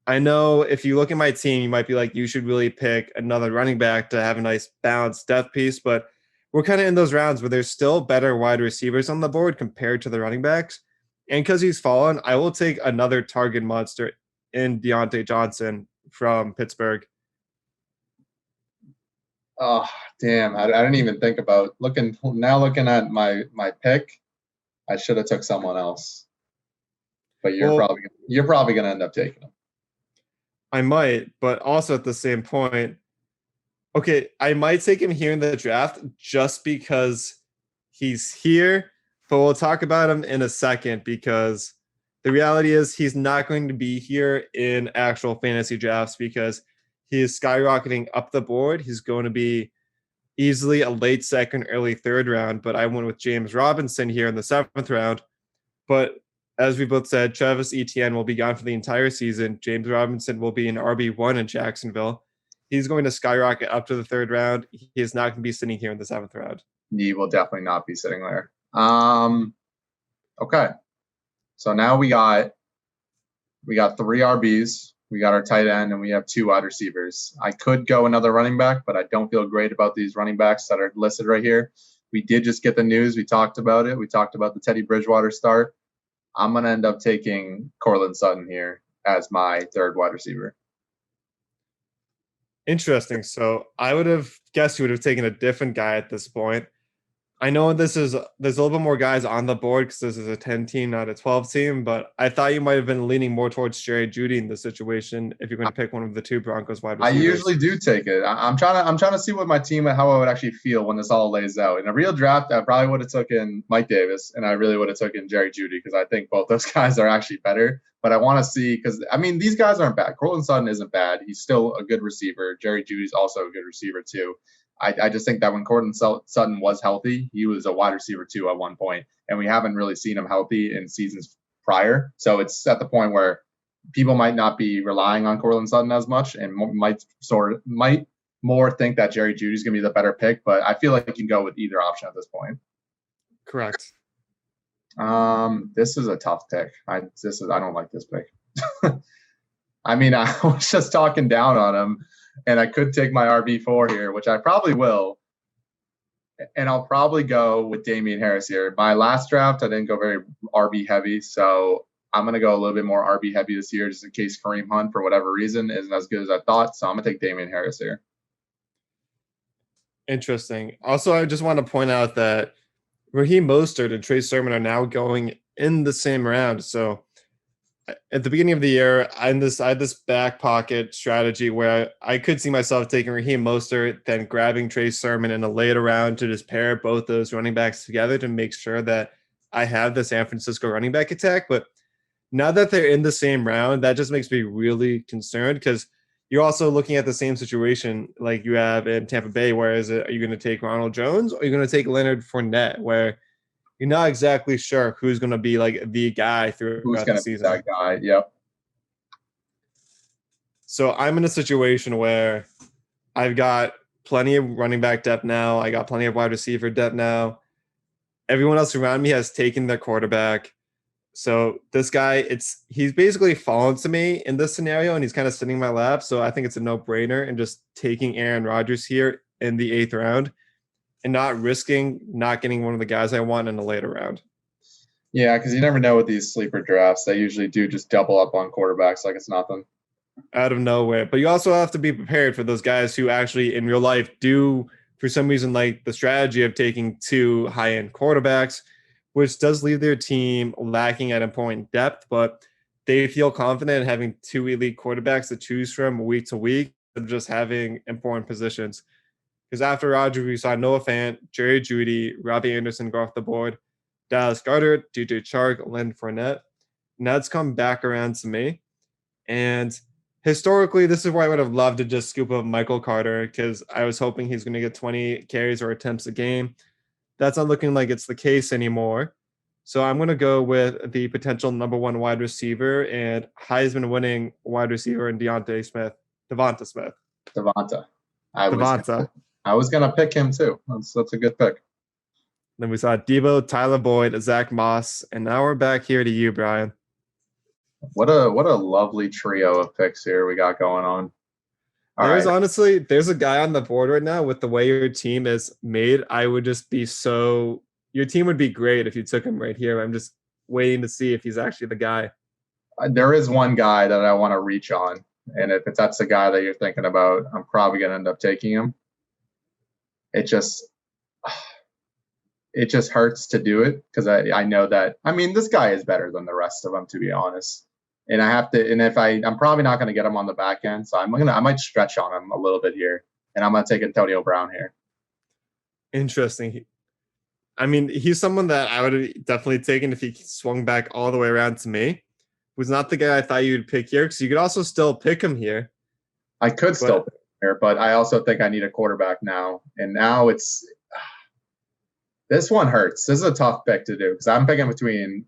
I know if you look at my team, you might be like, you should really pick another running back to have a nice balanced depth piece. But we're kind of in those rounds where there's still better wide receivers on the board compared to the running backs. And because he's fallen, I will take another target monster in Deontay Johnson from Pittsburgh. Oh, damn. I didn't even think about looking at my pick. I should have took someone else. But you're probably going to end up taking him. I might, but also at the same point, okay, I might take him here in the draft just because he's here. But we'll talk about him in a second because the reality is he's not going to be here in actual fantasy drafts because he is skyrocketing up the board. He's going to be easily a late second, early third round, but I went with James Robinson here in the 7th round. But as we both said, Travis Etienne will be gone for the entire season. James Robinson will be an RB1 in Jacksonville. He's going to skyrocket up to the 3rd round. He is not going to be sitting here in the 7th round. He will definitely not be sitting there. Okay. So now we got 3 RBs, we got our tight end, and we have 2 wide receivers. I could go another running back, but I don't feel great about these running backs that are listed right here. We did just get the news. We talked about it. We talked about the Teddy Bridgewater start. I'm going to end up taking Courtland Sutton here as my 3rd wide receiver. Interesting. So I would have guessed you would have taken a different guy at this point. I know there's a little bit more guys on the board because this is a 10 team, not a 12 team, but I thought you might have been leaning more towards Jerry Jeudy in this situation if you're going to pick one of the 2 Broncos wide receivers. I usually do take it. I'm trying to see what my team and how I would actually feel when this all lays out. In a real draft, I probably would have taken Mike Davis, and I really would have taken Jerry Jeudy because I think both those guys are actually better. But I want to see because, I mean, these guys aren't bad. Courtland Sutton isn't bad. He's still a good receiver. Jerry Jeudy's also a good receiver too. I just think that when Courtland Sutton was healthy, he was a wide receiver too at one point, and we haven't really seen him healthy in seasons prior. So it's at the point where people might not be relying on Courtland Sutton as much, and might more think that Jerry Jeudy's going to be the better pick. But I feel like you can go with either option at this point. Correct. This is a tough pick. I don't like this pick. I mean, I was just talking down on him. And I could take my RB4 here, which I probably will. And I'll probably go with Damian Harris here. My last draft, I didn't go very RB heavy. So I'm going to go a little bit more RB heavy this year, just in case Kareem Hunt, for whatever reason, isn't as good as I thought. So I'm going to take Damian Harris here. Interesting. Also, I just want to point out that Raheem Mostert and Trey Sermon are now going in the same round. So at the beginning of the year, I had this back pocket strategy where I could see myself taking Raheem Mostert, then grabbing Trey Sermon in a later round to just pair both those running backs together to make sure that I have the San Francisco running back attack. But now that they're in the same round, that just makes me really concerned because you're also looking at the same situation like you have in Tampa Bay. Where is it? Are you going to take Ronald Jones or are you going to take Leonard Fournette, where you're not exactly sure who's going to be like the guy throughout the season. That guy, yep. So I'm in a situation where I've got plenty of running back depth now. I got plenty of wide receiver depth now. Everyone else around me has taken their quarterback. So this guy, he's basically fallen to me in this scenario, and he's kind of sitting in my lap. So I think it's a no-brainer and just taking Aaron Rodgers here in the 8th round. And not risking not getting one of the guys I want in a later round. Yeah, because you never know with these sleeper drafts. They usually do just double up on quarterbacks like it's nothing. Out of nowhere. But you also have to be prepared for those guys who actually in real life do, for some reason, like the strategy of taking 2 high-end quarterbacks, which does leave their team lacking at important depth, but they feel confident in having 2 elite quarterbacks to choose from week to week and just having important positions. Because after Rodgers, we saw Noah Fant, Jerry Jeudy, Robbie Anderson go off the board, Dallas Goedert, DJ Chark, Leonard Fournette. Now it's come back around to me. And historically, this is where I would have loved to just scoop up Michael Carter because I was hoping he's going to get 20 carries or attempts a game. That's not looking like it's the case anymore. So I'm going to go with the potential number 1 wide receiver and Heisman winning wide receiver in Devonta Smith. I was gonna pick him too. That's a good pick. Then we saw Debo, Tyler Boyd, Zach Moss, and now we're back here to you, Brian. What a lovely trio of picks here we got going on. There's a guy on the board right now with the way your team is made. I would just be your team would be great if you took him right here. I'm just waiting to see if he's actually the guy. There is one guy that I want to reach on, and if that's the guy that you're thinking about, I'm probably gonna end up taking him. It just hurts to do it because I know that, I mean, this guy is better than the rest of them, to be honest. And I'm probably not going to get him on the back end. So I might stretch on him a little bit here, and I'm going to take Antonio Brown here. Interesting. I mean, he's someone that I would have definitely taken if he swung back all the way around to me. Was not the guy I thought you'd pick here because you could also still pick him here. I could still But pick here, but I also think I need a quarterback now. And now this one hurts. This is a tough pick to do because I'm picking between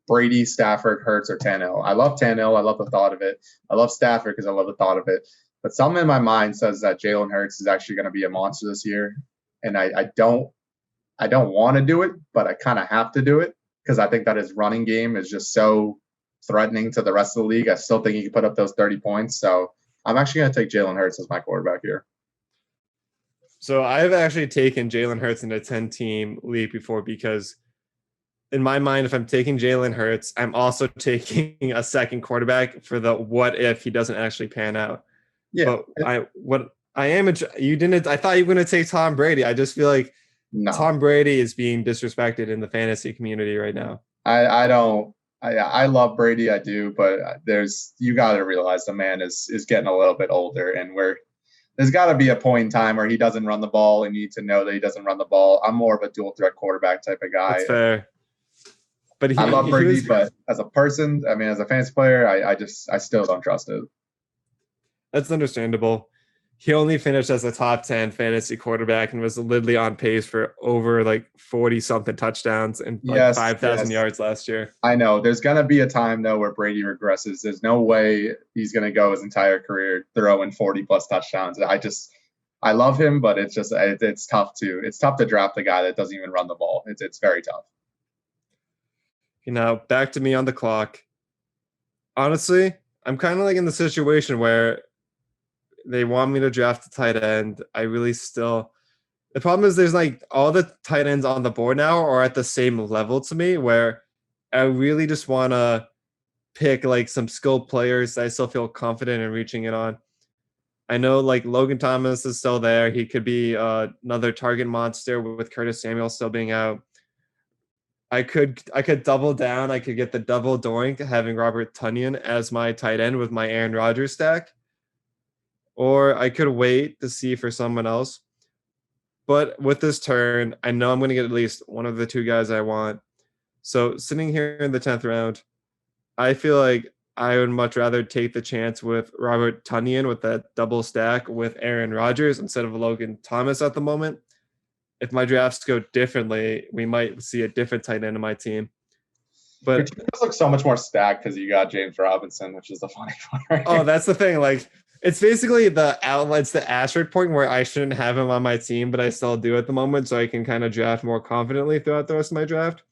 Brady, Stafford, Hurts, or Tannehill. I love Tannehill. I love the thought of it. I love Stafford because I love the thought of it. But something in my mind says that Jalen Hurts is actually going to be a monster this year, and I don't want to do it, but I kind of have to do it because I think that his running game is just so threatening to the rest of the league. I still think he can put up those 30 points. So I'm actually going to take Jalen Hurts as my quarterback here. so I've actually taken Jalen Hurts in a 10-team league before because in my mind, if I'm taking Jalen Hurts, I'm also taking a second quarterback for the what if he doesn't actually pan out. Yeah. But you didn't, I thought you were going to take Tom Brady. I just feel like No. Tom Brady is being disrespected in the fantasy community right now. I don't. I love Brady, I do, but you got to realize the man is getting a little bit older, and there's got to be a point in time where he doesn't run the ball, and you need to know that he doesn't run the ball. I'm more of a dual threat quarterback type of guy. That's fair. But I love Brady, but as a person, I mean, as a fantasy player, I still don't trust it. That's understandable. He only finished as a top 10 fantasy quarterback and was literally on pace for over like 40 something touchdowns and like 5,000 yards last year. I know there's going to be a time though where Brady regresses. There's no way he's going to go his entire career throwing 40 plus touchdowns. I love him, but it's tough to draft a guy that doesn't even run the ball. It's very tough. Back to me on the clock. Honestly, I'm kind of like in the situation where they want me to draft a tight end. The problem is there's like all the tight ends on the board now are at the same level to me where I really just want to pick like some skilled players that I still feel confident in reaching it on. I know like Logan Thomas is still there. He could be another target monster with Curtis Samuel still being out. I could double down. I could get the double doink having Robert Tonyan as my tight end with my Aaron Rodgers stack. Or I could wait to see for someone else. But with this turn, I know I'm going to get at least one of the two guys I want. So sitting here in the 10th round, I feel like I would much rather take the chance with Robert Tonyan with that double stack with Aaron Rodgers instead of Logan Thomas at the moment. If my drafts go differently, we might see a different tight end in my team. But your team looks so much more stacked because you got James Robinson, which is the funny part. Oh, that's the thing. Like, it's basically the asterisk point where I shouldn't have him on my team, but I still do at the moment, so I can kind of draft more confidently throughout the rest of my draft.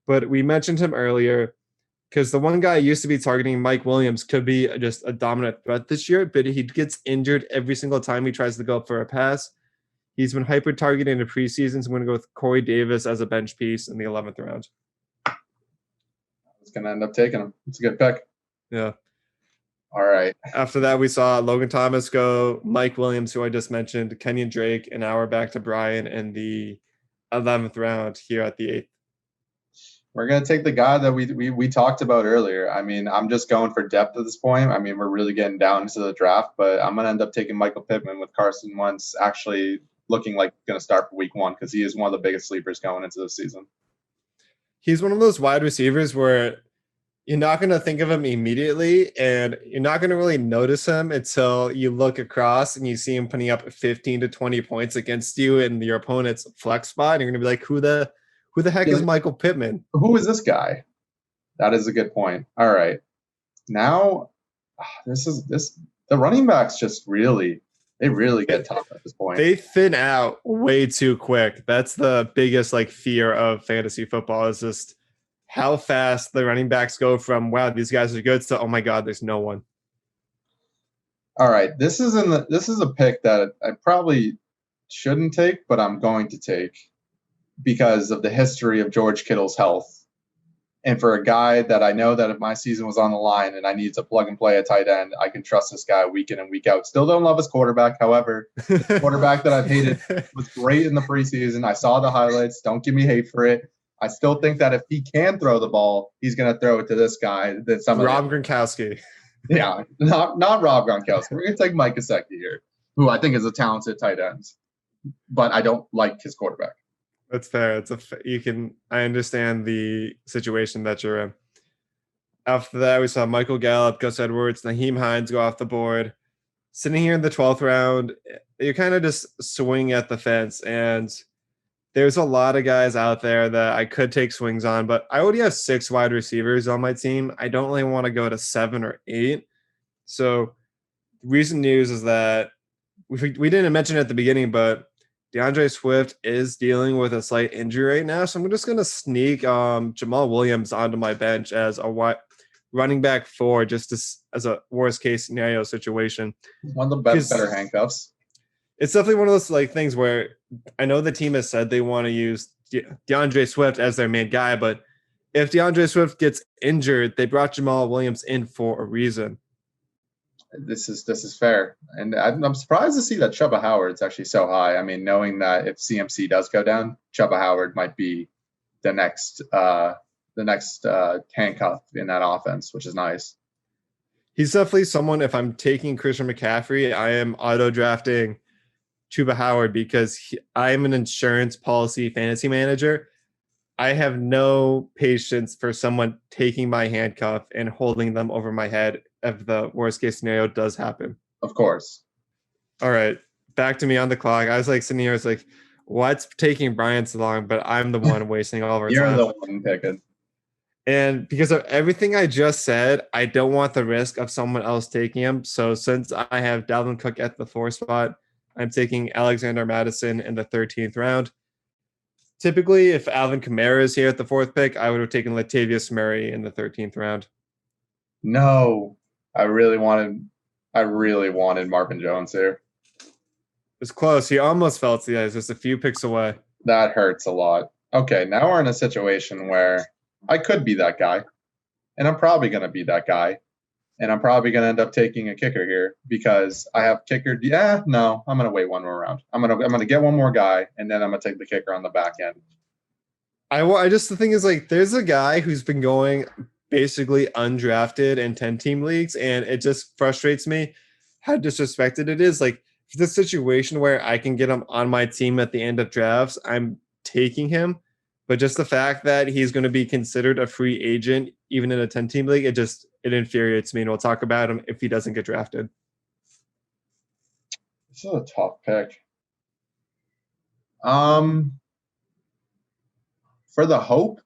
But we mentioned him earlier because the one guy I used to be targeting, Mike Williams, could be just a dominant threat this year, but he gets injured every single time he tries to go up for a pass. He's been hyper targeted in the preseason, so I'm going to go with Corey Davis as a bench piece in the 11th round. I was going to end up taking him. It's a good pick. Yeah. All right. After that, we saw Logan Thomas go, Mike Williams, who I just mentioned, Kenyon Drake, and now we're back to Bryan in the 11th round here at the 8th. We're going to take the guy that we talked about earlier. I mean, I'm just going for depth at this point. I mean, we're really getting down into the draft, but I'm going to end up taking Michael Pittman with Carson Wentz actually looking like going to start for week 1 because he is one of the biggest sleepers going into the season. He's one of those wide receivers where you're not going to think of him immediately, and you're not going to really notice him until you look across and you see him putting up 15 to 20 points against you in your opponent's flex spot. And you're going to be like, who the heck is Michael Pittman? Who is this guy? That is a good point. All right. Now, the running backs just really get tough at this point. They thin out way too quick. That's the biggest fear of fantasy football is just how fast the running backs go from, wow, these guys are good, to, oh my God, there's no one. All right. This is a pick that I probably shouldn't take, but I'm going to take because of the history of George Kittle's health. And for a guy that I know that if my season was on the line and I need to plug and play a tight end, I can trust this guy week in and week out. Still don't love his quarterback. However, the quarterback that I've hated was great in the preseason. I saw the highlights. Don't give me hate for it. I still think that if he can throw the ball, he's going to throw it to this guy. Rob Gronkowski. Yeah, not Rob Gronkowski. We're going to take Mike Gesicki here, who I think is a talented tight end, but I don't like his quarterback. That's fair. I understand the situation that you're in. After that, we saw Michael Gallup, Gus Edwards, Naheem Hines go off the board. sitting here in the 12th round, you're kind of just swinging at the fence. And there's a lot of guys out there that I could take swings on, but I already have 6 wide receivers on my team. I don't really want to go to 7 or 8. So recent news is that we didn't mention it at the beginning, but DeAndre Swift is dealing with a slight injury right now. So I'm just going to sneak Jamal Williams onto my bench as a running back 4, just as a worst case scenario situation. One of the better handcuffs. It's definitely one of those like things where I know the team has said they want to use DeAndre Swift as their main guy, but if DeAndre Swift gets injured, they brought Jamal Williams in for a reason. This is fair, and I'm surprised to see that Chuba Howard's actually so high. I mean, knowing that if CMC does go down, Chuba Howard might be the next handcuff in that offense, which is nice. He's definitely someone. If I'm taking Christian McCaffrey, I am auto drafting Chuba Howard because I am an insurance policy fantasy manager. I have no patience for someone taking my handcuff and holding them over my head if the worst case scenario does happen. Of course. All right. Back to me on the clock. I was like sitting here, I was like, what's taking Brian so long? But I'm the one wasting all of our You're time. the one picking. And because of everything I just said, I don't want the risk of someone else taking him. So since I have Dalvin Cook at the 4 spot, I'm taking Alexander Madison in the 13th round. Typically, if Alvin Kamara is here at the 4th pick, I would have taken Latavius Murray in the 13th round. No, I really wanted Marvin Jones here. It was close. He almost fell to the ice, just a few picks away. That hurts a lot. Okay, now we're in a situation where I could be that guy, and I'm probably going to be that guy, and I'm probably going to end up taking a kicker here because I have kicker. Yeah, no, I'm going to wait one more round. I'm going to get one more guy, and then I'm going to take the kicker on the back end. The thing is, like, there's a guy who's been going basically undrafted in 10-team leagues, and it just frustrates me how disrespected it is. Like, the situation where I can get him on my team at the end of drafts, I'm taking him. But just the fact that he's going to be considered a free agent, even in a 10-team league, it infuriates me. And we'll talk about him if he doesn't get drafted. This is a tough pick. For the hope,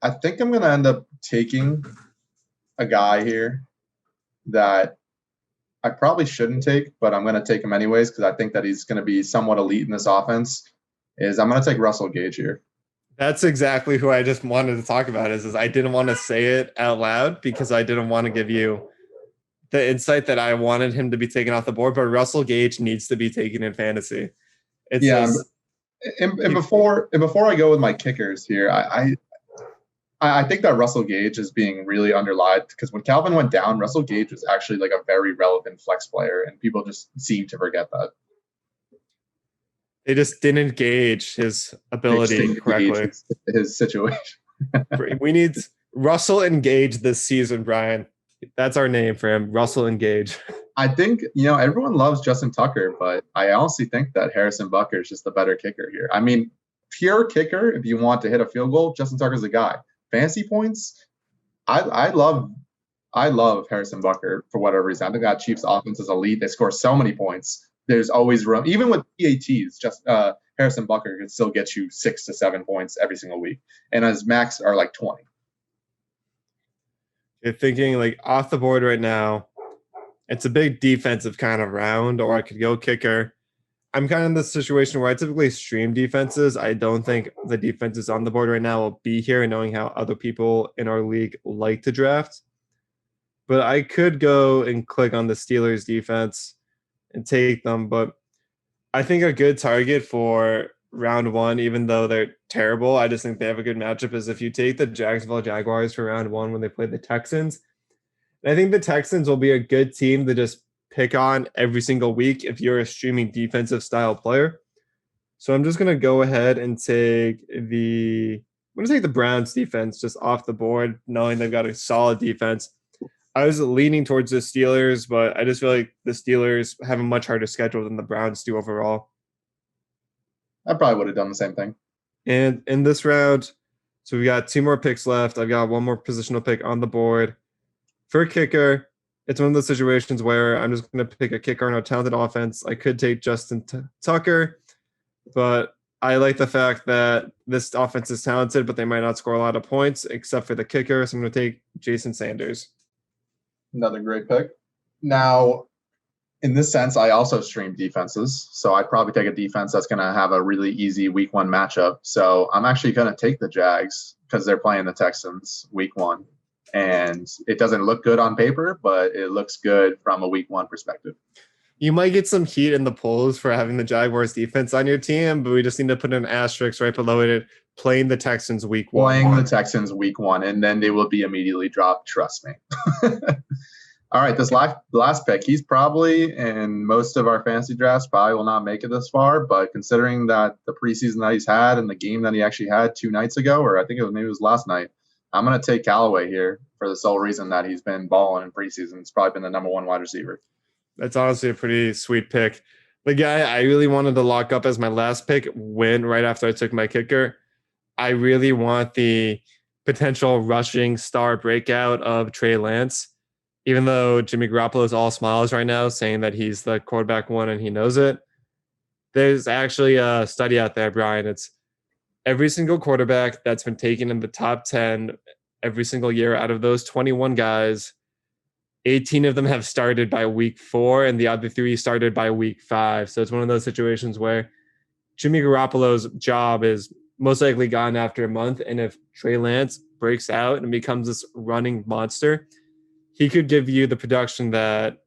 I think I'm going to end up taking a guy here that I probably shouldn't take, but I'm going to take him anyways because I think that he's going to be somewhat elite in this offense. I'm going to take Russell Gage here. That's exactly who I just wanted to talk about. Is I didn't want to say it out loud because I didn't want to give you the insight that I wanted him to be taken off the board. But Russell Gage needs to be taken in fantasy. And before I go with my kickers here, I think that Russell Gage is being really underlined because when Calvin went down, Russell Gage was actually like a very relevant flex player, and people just seem to forget that. They just didn't gauge his ability correctly. His situation. We need Russell Engage this season, Brian. That's our name for him, Russell Engage. I think, everyone loves Justin Tucker, but I honestly think that Harrison Butker is just the better kicker here. I mean, pure kicker, if you want to hit a field goal, Justin Tucker's the guy. Fantasy points, I love Harrison Butker for whatever reason. I think that Chiefs offense is elite. They score so many points. There's always room. Even with PATs, Harrison Butker can still get you 6 to 7 points every single week. And his max are like 20. You're thinking like off the board right now, it's a big defensive kind of round, or I could go kicker. I'm kind of in this situation where I typically stream defenses. I don't think the defenses on the board right now will be here, knowing how other people in our league like to draft. But I could go and click on the Steelers defense and take them. But I think a good target for round 1, even though they're terrible, I just think they have a good matchup, is if you take the Jacksonville Jaguars for round 1 when they play the Texans. And I think the Texans will be a good team to just pick on every single week if you're a streaming defensive style player. So I'm just going to go ahead and take the Browns defense just off the board, knowing they've got a solid defense. I was leaning towards the Steelers, but I just feel like the Steelers have a much harder schedule than the Browns do overall. I probably would have done the same thing. And in this round, so we got 2 more picks left. I've got one more positional pick on the board. For kicker, it's one of those situations where I'm just going to pick a kicker on a talented offense. I could take Justin Tucker, but I like the fact that this offense is talented, but they might not score a lot of points except for the kicker. So I'm going to take Jason Sanders. Another great pick. Now, in this sense, I also stream defenses. So I'd probably take a defense that's going to have a really easy week 1 matchup. So I'm actually going to take the Jags because they're playing the Texans week 1. And it doesn't look good on paper, but it looks good from a week 1 perspective. You might get some heat in the polls for having the Jaguars defense on your team, but we just need to put an asterisk right below it, playing the Texans week 1. Playing the Texans week 1, and then they will be immediately dropped. Trust me. All right, this last pick, he's probably, in most of our fantasy drafts, probably will not make it this far, but considering that the preseason that he's had and the game that he actually had 2 nights ago, or I think maybe it was last night, I'm going to take Callaway here for the sole reason that he's been balling in preseason. It's probably been the number 1 wide receiver. That's honestly a pretty sweet pick. The guy I really wanted to lock up as my last pick went right after I took my kicker. I really want the potential rushing star breakout of Trey Lance. Even though Jimmy Garoppolo is all smiles right now saying that he's the quarterback 1 and he knows it, there's actually a study out there, Brian. It's every single quarterback that's been taken in the top 10 every single year out of those 21 guys, 18 of them have started by week 4 and the other 3 started by week 5. So it's one of those situations where Jimmy Garoppolo's job is most likely gone after a month. And if Trey Lance breaks out and becomes this running monster, he could give you the production that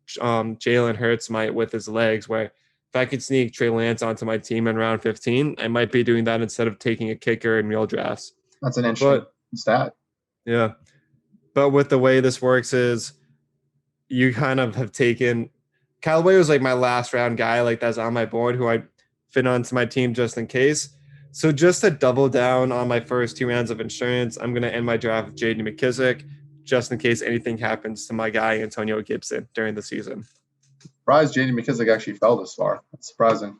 Jalen Hurts might with his legs, where if I could sneak Trey Lance onto my team in round 15, I might be doing that instead of taking a kicker in real drafts. That's an interesting stat. Yeah. But with the way this works is you kind of have taken – Callaway was like my last round guy, like that's on my board, who I fit onto my team just in case. So just to double down on my first 2 rounds of insurance, I'm going to end my draft with J.D. McKissic, just in case anything happens to my guy, Antonio Gibson, during the season. Surprised J.D. McKissic actually fell this far. That's surprising.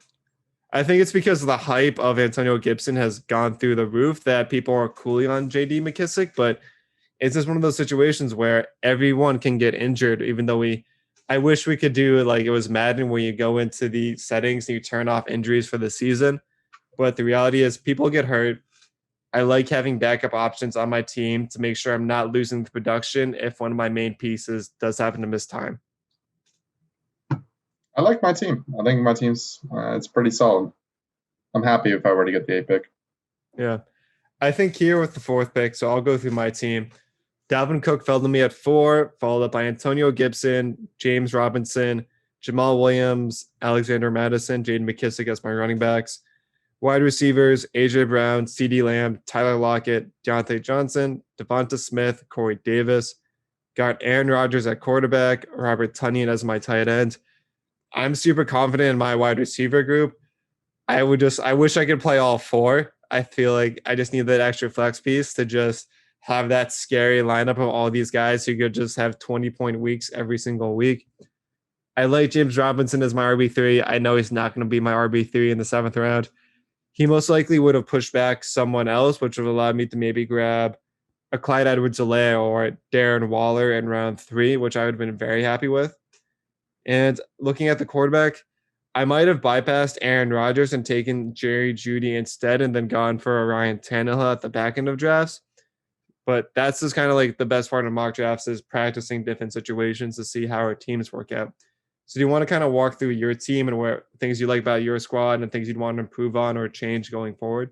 I think it's because the hype of Antonio Gibson has gone through the roof that people are cooling on J.D. McKissic, but it's just one of those situations where everyone can get injured, even though I wish we could do like it was Madden where you go into the settings and you turn off injuries for the season. But the reality is people get hurt. I like having backup options on my team to make sure I'm not losing the production if one of my main pieces does happen to miss time. I like my team. I think my team's it's pretty solid. I'm happy if I were to get the 8 pick. Yeah. I think here with the 4th pick, so I'll go through my team. Dalvin Cook fell to me at 4, followed up by Antonio Gibson, James Robinson, Jamal Williams, Alexander Madison, Jaden McKissic as my running backs. Wide receivers, A.J. Brown, C.D. Lamb, Tyler Lockett, Deontay Johnson, Devonta Smith, Corey Davis. Got Aaron Rodgers at quarterback, Robert Tonyan as my tight end. I'm super confident in my wide receiver group. I wish I could play all 4. I feel like I just need that extra flex piece to just have that scary lineup of all these guys who could just have 20-point weeks every single week. I like James Robinson as my RB3. I know he's not going to be my RB3 in the 7th round. He most likely would have pushed back someone else, which would have allowed me to maybe grab a Clyde Edwards-Helaire or Darren Waller in round 3, which I would have been very happy with. And looking at the quarterback, I might have bypassed Aaron Rodgers and taken Jerry Jeudy instead and then gone for a Ryan Tannehill at the back end of drafts. But that's just kind of like the best part of mock drafts is practicing different situations to see how our teams work out. So do you want to kind of walk through your team and where things you like about your squad and things you'd want to improve on or change going forward?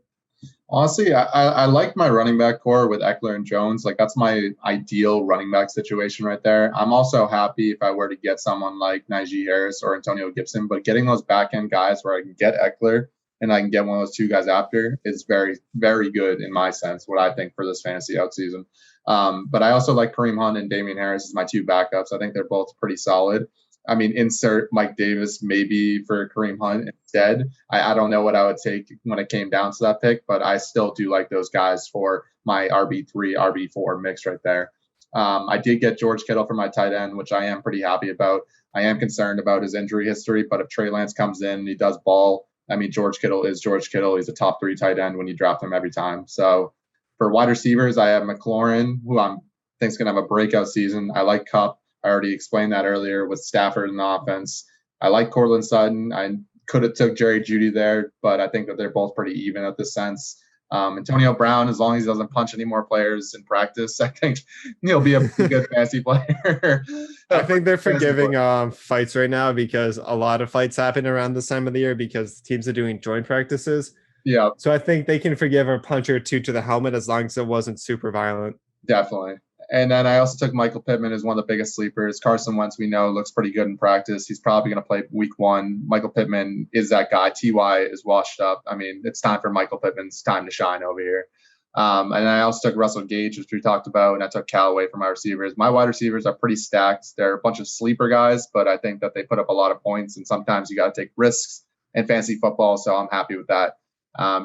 Honestly, I like my running back core with Eckler and Jones. Like that's my ideal running back situation right there. I'm also happy if I were to get someone like Najee Harris or Antonio Gibson, but getting those back end guys where I can get Eckler and I can get one of those 2 guys after is very, very good in my sense, what I think for this fantasy out season. But I also like Kareem Hunt and Damian Harris as my 2 backups. I think they're both pretty solid. I mean, insert Mike Davis maybe for Kareem Hunt instead. I don't know what I would take when it came down to that pick, but I still do like those guys for my RB3, RB4 mix right there. I did get George Kittle for my tight end, which I am pretty happy about. I am concerned about his injury history, but if Trey Lance comes in and he does ball, I mean, George Kittle is George Kittle. He's a top 3 tight end when you draft him every time. So for wide receivers, I have McLaurin, who I think is going to have a breakout season. I like Kupp. I already explained that earlier with Stafford in the offense. I like Cortland Sutton. I could have took Jerry Jeudy there, but I think that they're both pretty even at this sense. Antonio Brown, as long as he doesn't punch any more players in practice, I think he'll be a good fantasy player. I think they're forgiving fights right now because a lot of fights happen around this time of the year because teams are doing joint practices. Yeah. So I think they can forgive a punch or two to the helmet as long as it wasn't super violent. Definitely. And then I also took Michael Pittman as one of the biggest sleepers. Carson Wentz, we know, looks pretty good in practice. He's probably going to play week 1. Michael Pittman is that guy. T.Y. is washed up. I mean, it's time for Michael Pittman's time to shine over here. And I also took Russell Gage, which we talked about, and I took Callaway for my receivers. My wide receivers are pretty stacked. They're a bunch of sleeper guys, but I think that they put up a lot of points, and sometimes you got to take risks in fantasy football, so I'm happy with that.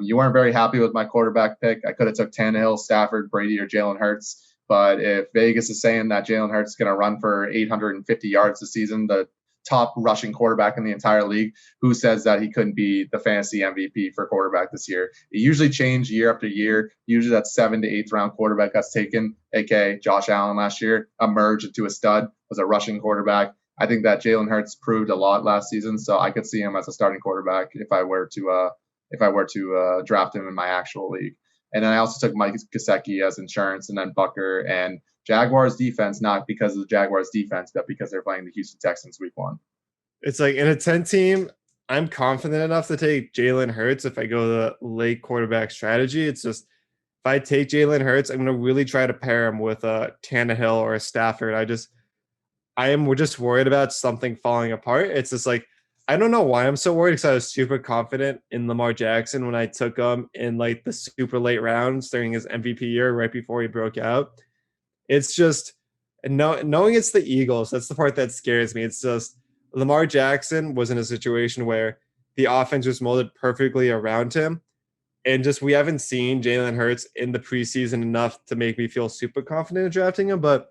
You weren't very happy with my quarterback pick. I could have took Tannehill, Stafford, Brady, or Jalen Hurts. But if Vegas is saying that Jalen Hurts is going to run for 850 yards this season, the top rushing quarterback in the entire league, who says that he couldn't be the fantasy MVP for quarterback this year? It usually changed year after year. Usually that 7th to 8th round quarterback that's taken, aka Josh Allen last year, emerged into a stud, was a rushing quarterback. I think that Jalen Hurts proved a lot last season, so I could see him as a starting quarterback if I were to draft him in my actual league. And then I also took Mike Gesicki as insurance, and then Bucker and Jaguars defense, not because of the Jaguars defense, but because they're playing the Houston Texans week 1. It's like in a 10 team, I'm confident enough to take Jalen Hurts if I go the late quarterback strategy. It's just if I take Jalen Hurts, I'm going to really try to pair him with a Tannehill or a Stafford. We're just worried about something falling apart. It's just like, I don't know why I'm so worried because I was super confident in Lamar Jackson when I took him in like the super late rounds during his MVP year right before he broke out. It's just knowing it's the Eagles. That's the part that scares me. It's just Lamar Jackson was in a situation where the offense was molded perfectly around him. And just we haven't seen Jalen Hurts in the preseason enough to make me feel super confident in drafting him. But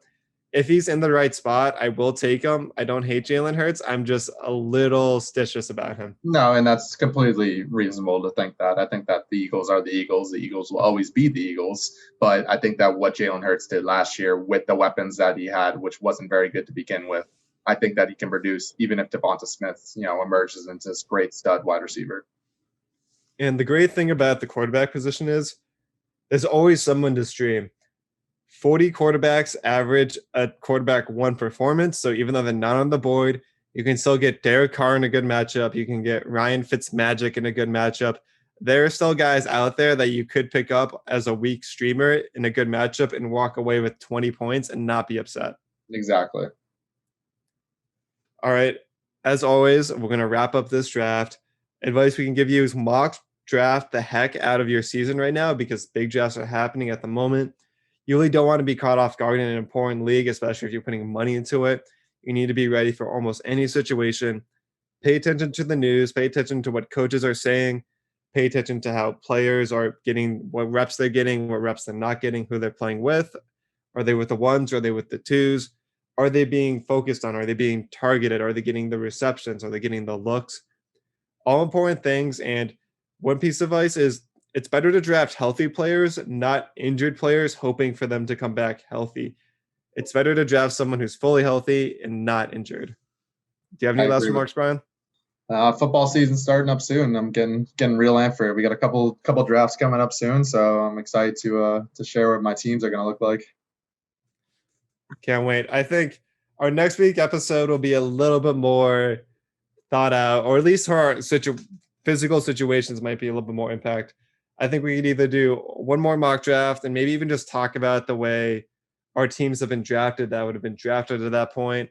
if he's in the right spot, I will take him. I don't hate Jalen Hurts. I'm just a little stitious about him. No, and that's completely reasonable to think that. I think that the Eagles are the Eagles. The Eagles will always be the Eagles. But I think that what Jalen Hurts did last year with the weapons that he had, which wasn't very good to begin with, I think that he can produce even if Devonta Smith, emerges into this great stud wide receiver. And the great thing about the quarterback position is there's always someone to stream. 40 quarterbacks average a quarterback 1 performance. So even though they're not on the board, you can still get Derek Carr in a good matchup. You can get Ryan Fitzmagic in a good matchup. There are still guys out there that you could pick up as a weak streamer in a good matchup and walk away with 20 points and not be upset. Exactly. All right. As always, we're going to wrap up this draft. Advice we can give you is mock draft the heck out of your season right now because big drafts are happening at the moment. You really don't want to be caught off guard in an important league, especially if you're putting money into it. You need to be ready for almost any situation. Pay attention to the news. Pay attention to what coaches are saying. Pay attention to how players are getting, what reps they're getting, what reps they're not getting, who they're playing with. Are they with the ones? Are they with the twos? Are they being focused on? Are they being targeted? Are they getting the receptions? Are they getting the looks? All important things. And one piece of advice is it's better to draft healthy players, not injured players, hoping for them to come back healthy. It's better to draft someone who's fully healthy and not injured. Do you have any last remarks, Brian? Football season starting up soon. I'm getting real amped for it. We got a couple drafts coming up soon, so I'm excited to share what my teams are going to look like. Can't wait. I think our next week episode will be a little bit more thought out, or at least our physical situations might be a little bit more impact. I think we could either do one more mock draft and maybe even just talk about the way our teams have been drafted that would have been drafted at that point.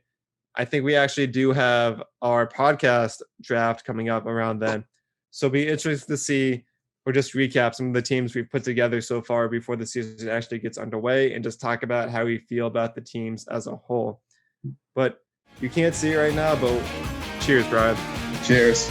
I think we actually do have our podcast draft coming up around then. So it'll be interesting to see or just recap some of the teams we've put together so far before the season actually gets underway and just talk about how we feel about the teams as a whole. But you can't see it right now, but cheers, Brian. Cheers.